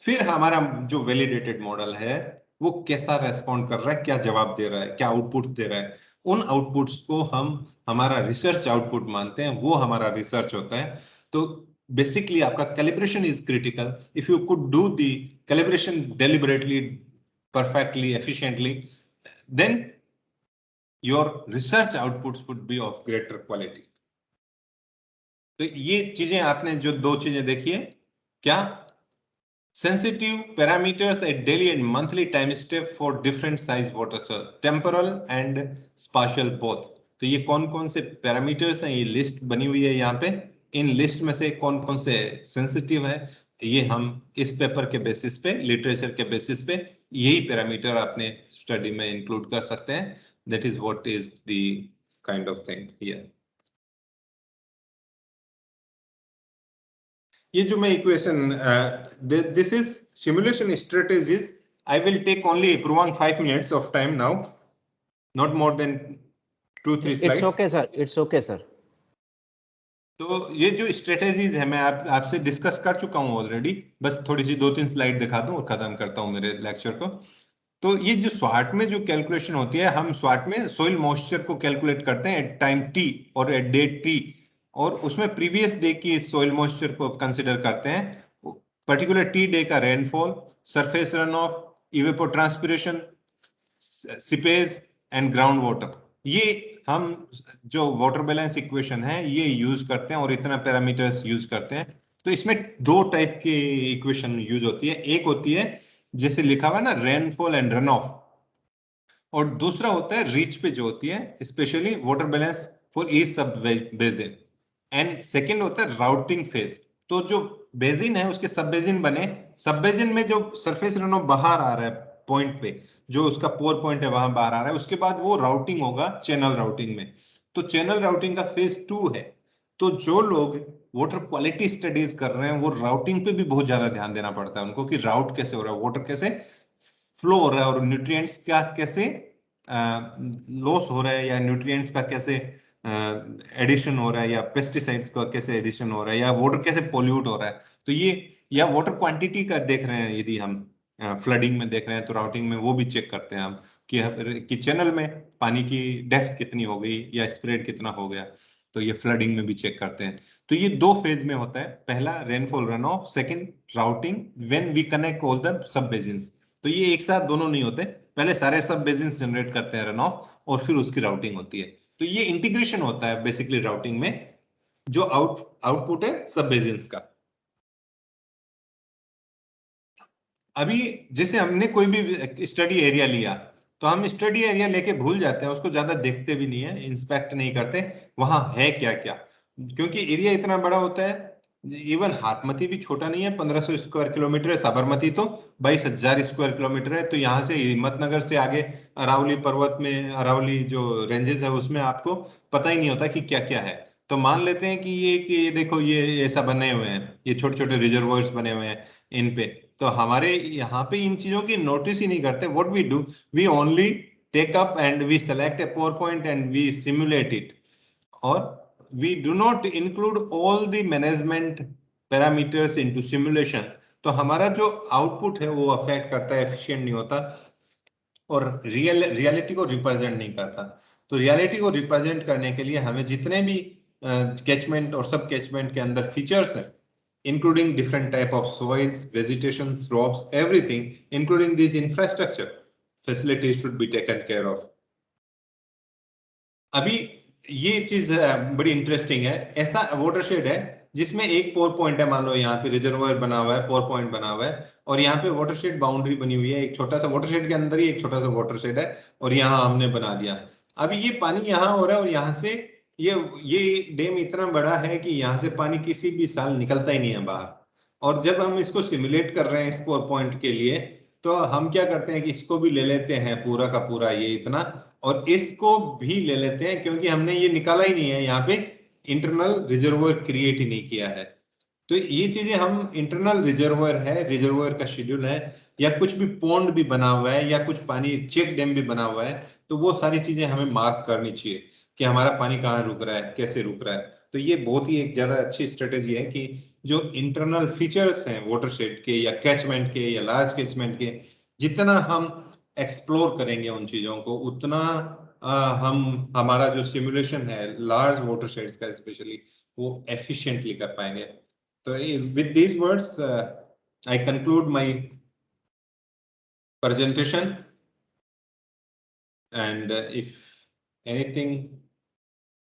Speaker 1: फिर हमारा जो वैलिडेटेड मॉडल है वो कैसा रेस्पॉन्ड कर रहा है, क्या जवाब दे रहा है, क्या आउटपुट दे रहा है, उन आउटपुट्स को हम हमारा रिसर्च आउटपुट मानते हैं, वो हमारा रिसर्च होता है। तो बेसिकली आपका calibration is critical. If you could do the calibration deliberately, perfectly, efficiently, then your research outputs would be of greater quality. तो ये चीजें आपने जो 2 चीजें देखी है, क्या sensitive parameters at daily and monthly time step for different size water source, temporal and spatial both। तो ये कौन कौन से पैरामीटर्स हैं, ये लिस्ट बनी हुई है यहाँ पे। इन लिस्ट में से कौन कौन से सेंसिटिव है, ये हम इस पेपर के बेसिस पे, लिटरेचर के बेसिस पे यही पैरामीटर अपने स्टडी में इंक्लूड कर सकते हैं. That is what is the kind of thing here. ये जो मैं equation, this is simulation strategies. I will take only Purvang 5 minutes of time now, not more than 2-3
Speaker 2: It's
Speaker 1: slides.
Speaker 2: okay, sir. It's okay, sir.
Speaker 1: तो ये जो strategies है मैं आपसे discuss कर चुका हूं ऑलरेडी. बस थोड़ी सी 2-3 स्लाइड दिखा दूं और खत्म करता हूं मेरे लेक्चर को. तो ये जो स्वाट में जो कैलकुलेशन होती है, हम स्वाट में सोइल मॉइस्चर को कैलकुलेट करते हैं एट टाइम टी और एट डेट टी, और उसमें प्रीवियस डे की सोइल मॉइस्चर को कंसिडर करते हैं, पर्टिकुलर टी डे का rainfall, surface run of, evapotranspiration, seepage and ground water. ये हम जो वाटर बैलेंस इक्वेशन है ये यूज करते हैं और इतना पैरामीटर्स यूज करते हैं. तो इसमें दो टाइप की इक्वेशन यूज होती है. एक होती है जैसे लिखा हुआ है ना, रेनफॉल एंड रन ऑफ, और दूसरा होता है रीच पे जो होती है specially water balance for each सब बेसिन, एंड सेकंड होता है राउटिंग फेज. तो जो बेसिन है उसके सब बेसिन बने, सब बेसिन में जो सरफेस रन ऑफ बाहर आ रहा है पॉइंट पे, जो उसका पोर पॉइंट है वहां बाहर आ रहा है, उसके बाद वो राउटिंग होगा चैनल राउटिंग में. तो चैनल राउटिंग का फेज 2 है. तो जो लोग वाटर क्वालिटी स्टडीज कर रहे हैं वो राउटिंग पे भी बहुत ज्यादा ध्यान देना पड़ता है उनको, कि राउट कैसे हो रहा है, वाटर कैसे फ्लो हो रहा है, और न्यूट्रिएंट्स का कैसे लॉस हो रहा है, या न्यूट्रिएंट्स का कैसे एडिशन हो रहा है, या पेस्टिसाइड्स का कैसे एडिशन हो रहा है, या वाटर कैसे पोल्यूट हो रहा है. तो ये, या वाटर क्वांटिटी का देख रहे हैं, यदि हम फ्लडिंग में देख रहे हैं तो राउटिंग में वो भी चेक करते हैं हम, कि चैनल में पानी की डेप्थ कितनी हो गई या स्प्रेड कितना हो गया. तो ये फ्लडिंग में भी चेक करते हैं. तो ये दो फेज में होता है, पहला rainfall run off, second routing when we connect all the sub basins. तो ये एक साथ दोनों नहीं होते, पहले सारे सब बेसिन्स जनरेट करते हैं रन ऑफ, और फिर उसकी राउटिंग होती है. तो ये इंटीग्रेशन होता है बेसिकली राउटिंग में, जो आउटपुट है सब बेसिन्स का. अभी जैसे हमने कोई भी स्टडी एरिया लिया, तो हम स्टडी एरिया लेके भूल जाते हैं, उसको ज्यादा देखते भी नहीं है, इंस्पेक्ट नहीं करते वहां है क्या क्या, क्योंकि एरिया इतना बड़ा होता है. इवन हाथमती भी छोटा नहीं है, 1500 स्क्वायर किलोमीटर है. साबरमती तो 22,000 स्क्वायर किलोमीटर है. तो यहाँ से हिम्मतनगर से आगे अरावली पर्वत में, अरावली जो रेंजेस है उसमें आपको पता ही नहीं होता कि क्या क्या है. तो मान लेते हैं कि ये देखो ये ऐसा बने हुए हैं, ये छोटे छोटे रिजर्वोयर्स बने हुए हैं इन पे. तो हमारे यहाँ पे इन चीजों की नोटिस ही नहीं करते. What we do, we only take up and we select a power point and we simulate it, और we do not include all the management parameters into simulation. तो हमारा जो आउटपुट है वो अफेक्ट करता है, एफिशिएंट नहीं होता, और रियलिटी को रिप्रेजेंट नहीं करता. तो रियलिटी को रिप्रेजेंट करने के लिए हमें जितने भी कैचमेंट और सब कैचमेंट के अंदर फीचर्स हैं, including different type of soils, vegetation, slopes, everything, including these infrastructure facilities should be taken care of. अभी ये चीज बड़ी इंटरेस्टिंग है. ऐसा वाटरशेड है जिसमें एक पोर पॉइंट है, मान लो यहाँ पे रिजर्वायर बना हुआ है, पोर पॉइंट बना हुआ है, और यहाँ पे वाटरशेड बाउंड्री बनी हुई है, एक छोटा सा वाटरशेड के अंदर ही एक छोटा सा वाटरशेड है, और यहाँ हमने बना दिया. अभी ये पानी यहाँ हो रहा है, और यहाँ से ये डैम इतना बड़ा है कि यहाँ से पानी किसी भी साल निकलता ही नहीं है बाहर. और जब हम इसको सिमुलेट कर रहे हैं इस पोर पॉइंट के लिए, तो हम क्या करते हैं कि इसको भी ले लेते हैं पूरा का पूरा ये इतना, और इसको भी ले लेते हैं, क्योंकि हमने ये निकाला ही नहीं है, यहाँ पे इंटरनल रिजर्वोयर क्रिएट ही नहीं किया है. तो ये चीजें हम, इंटरनल रिजर्वोयर है, रिजर्वोयर का शेड्यूल है, या कुछ भी पॉन्ड भी बना हुआ है, या कुछ पानी चेक डैम भी बना हुआ है, तो वो सारी चीजें हमें मार्क करनी चाहिए कि हमारा पानी कहाँ रुक रहा है, कैसे रुक रहा है. तो ये बहुत ही एक ज्यादा अच्छी स्ट्रेटेजी है कि जो इंटरनल फीचर्स हैं वाटरशेड के, या कैचमेंट के, या लार्ज कैचमेंट के, जितना हम एक्सप्लोर करेंगे उन चीजों को, उतना हम हमारा जो सिमुलेशन है लार्ज वाटरशेड्स का स्पेशली, वो एफिशिएंटली कर पाएंगे. तो with these words I conclude my presentation, and if anything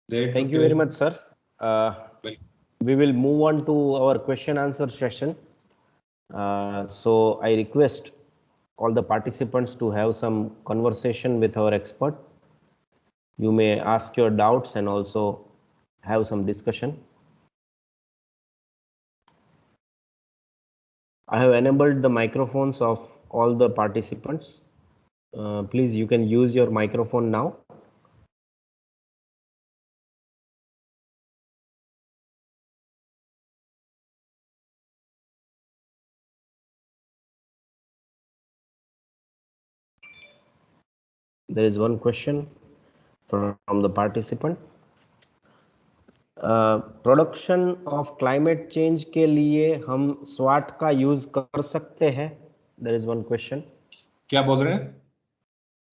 Speaker 1: there
Speaker 2: Thank
Speaker 1: to
Speaker 2: you very
Speaker 1: tell,
Speaker 2: much, sir. We will move on to our question answer session. So I request all the participants to have some conversation with our expert. You may ask your doubts and also have some discussion. I have enabled the microphones of all the participants. Please, you can use your microphone now. There is one question from the participant. Production of climate change के लिए हम स्वाट का use कर सकते हैं? There is one question.
Speaker 1: क्या बोल रहे हैं?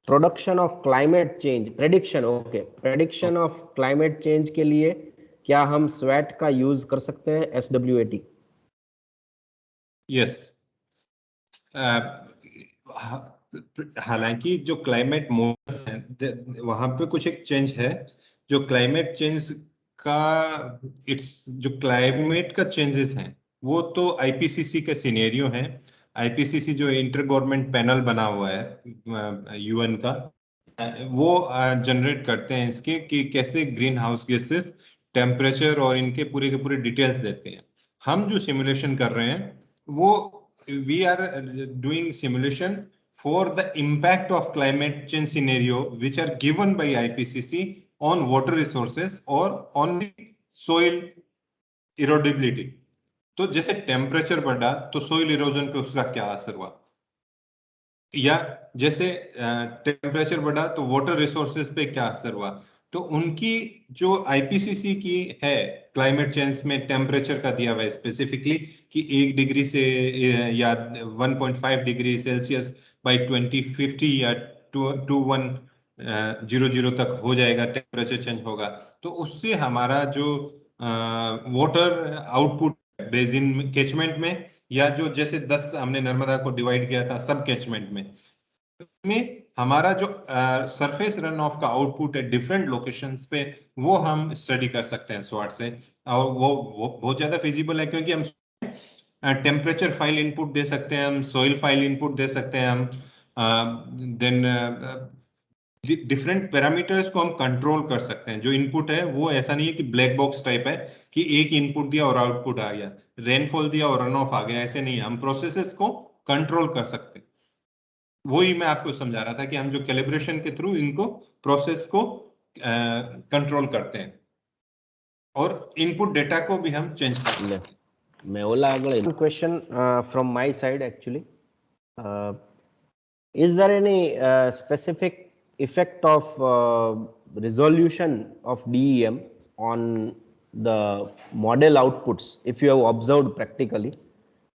Speaker 2: Production of climate change, prediction. Okay, prediction of climate change के लिए क्या हम स्वैट का यूज कर सकते हैं? SWAT.
Speaker 1: यस. हालांकि जो क्लाइमेट मॉडल्स हैं वहां पे कुछ एक चेंज है. जो क्लाइमेट चेंज का इट्स जो क्लाइमेट का चेंजेस हैं वो तो IPCC के सिनेरियो हैं. IPCC जो इंटर गवर्नमेंट पैनल बना हुआ है UN का, वो जनरेट करते हैं इसके कि कैसे ग्रीन हाउस गैसेस, टेम्परेचर और इनके पूरे के पूरे डिटेल्स देते हैं. हम जो सिमुलेशन कर रहे हैं वो we are doing simulation for the impact of climate change scenario which are given by IPCC on water resources or on the soil erodibility. तो जैसे टेम्परेचर बढ़ा तो सोइल इरोजन पे उसका क्या असर हुआ, या जैसे टेम्परेचर बढ़ा तो वाटर रिसोर्सेज पे क्या असर हुआ. तो उनकी जो IPCC की है क्लाइमेट चेंज में टेम्परेचर का दिया हुआ है स्पेसिफिकली कि 1 डिग्री से या 1.5 डिग्री सेल्सियस बाय 2050 या 2100 तक हो जाएगा, टेम्परेचर चेंज होगा. तो उससे हमारा जो वाटर आउटपुट बेसिन कैचमेंट में, या जो जैसे 10 हमने नर्मदा को डिवाइड किया था सब कैचमेंट में हमारा जो सरफेस रन ऑफ का आउटपुट है डिफरेंट लोकेशंस पे, वो हम स्टडी कर सकते हैं स्वाट से. और वो बहुत ज्यादा फिजिबल है क्योंकि हम टेम्परेचर फाइल इनपुट दे सकते हैं, हम सोइल फाइल इनपुट दे सकते हैं, हम देन डिफरेंट पैरामीटर्स को हम कंट्रोल कर सकते हैं. जो इनपुट है वो ऐसा नहीं है कि ब्लैक बॉक्स टाइप है कि एक इनपुट दिया और आउटपुट आ गया, रेनफॉल दिया और रन ऑफ आ गया, ऐसे नहीं. हम प्रोसेसेस को कंट्रोल कर सकते हैं. वही मैं आपको समझा रहा था कि हम जो कैलिब्रेशन के थ्रू इनको प्रोसेस को कंट्रोल करते हैं और इनपुट डेटा को भी हम चेंज करते हैं.
Speaker 2: मैं ओला अगले question from my side actually. is there any specific effect of resolution of DEM on the model outputs if you have observed practically?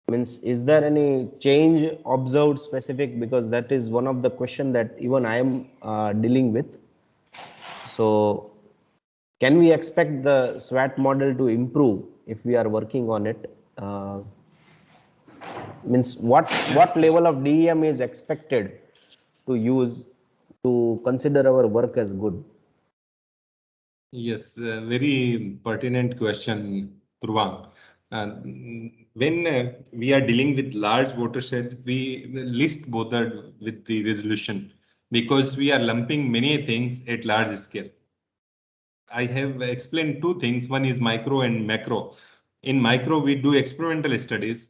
Speaker 2: Means, is there any change observed specific, because that is one of the question that even I am dealing with. So can we expect the SWAT model to improve if we are working on it? Means what level of DEM is expected to use to consider our work as good?
Speaker 1: Yes, very pertinent question, Purvang. When we are dealing with large watershed, we least bothered with the resolution because we are lumping many things at large scale. I have explained two things. One is micro and macro. In micro, we do experimental studies,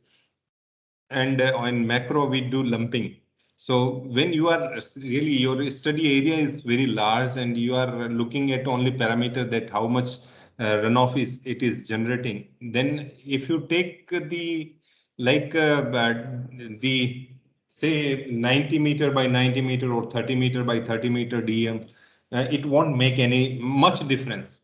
Speaker 1: and on macro, we do lumping. So when you are really, your study area is very large and you are looking at only parameter that how much runoff it is generating, then if you take the the say 90 meter by 90 meter or 30 meter by 30 meter DEM, it won't make any much difference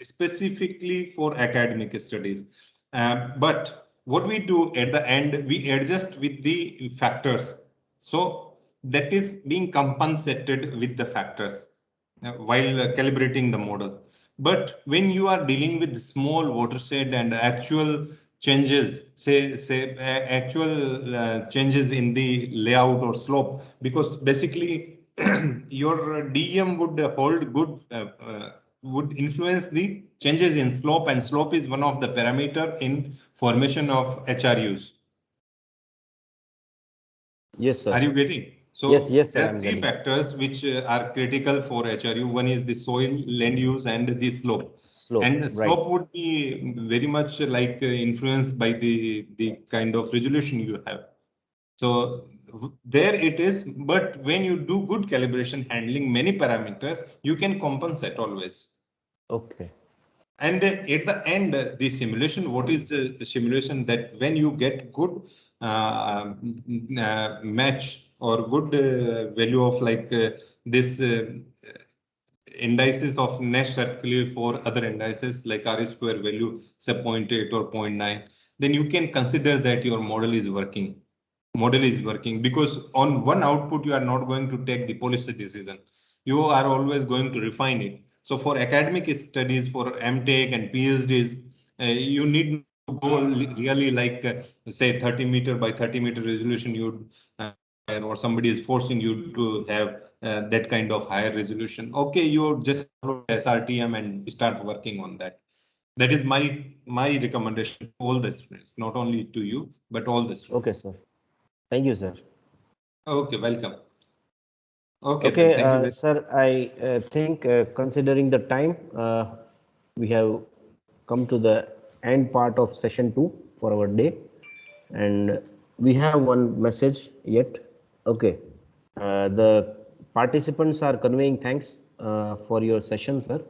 Speaker 1: specifically for academic studies. But what we do at the end, we adjust with the factors. So that is being compensated with the factors while calibrating the model. But when you are dealing with small watershed and actual changes, say actual changes in the layout or slope, because basically your DEM would hold good, would influence the changes in slope, and slope is one of the parameter in formation of HRUs.
Speaker 2: Yes, sir.
Speaker 1: Are you getting? So
Speaker 2: yes,
Speaker 1: there
Speaker 2: sir,
Speaker 1: are three factors which are critical for HRU. One is the soil, land use, and the slope. And slope would be very much like influenced by the kind of resolution you have. So there it is, but when you do good calibration handling many parameters, you can compensate always.
Speaker 2: Okay.
Speaker 1: And at the end, the simulation, what is the simulation that when you get good match or good value of like this indices of Nash circular for other indices like R square value, say 0.8 or 0.9, then you can consider that your model is working. Because on one output, you are not going to take the policy decision. You are always going to refine it. So for academic studies, for MTech and PhDs, you need to go really like say 30 meter by 30 meter resolution. Or somebody is forcing you to have that kind of higher resolution. Okay, you just follow SRTM and start working on that. That is my recommendation to all the students, not only to you, but all the students.
Speaker 2: Okay, sir. Thank you, sir.
Speaker 1: Okay, welcome. Okay,
Speaker 2: Okay,
Speaker 1: thank you.
Speaker 2: sir, I think considering the time, we have come to the end part of session 2 for our day, and we have one message yet. Okay, the participants are conveying thanks for your session, sir.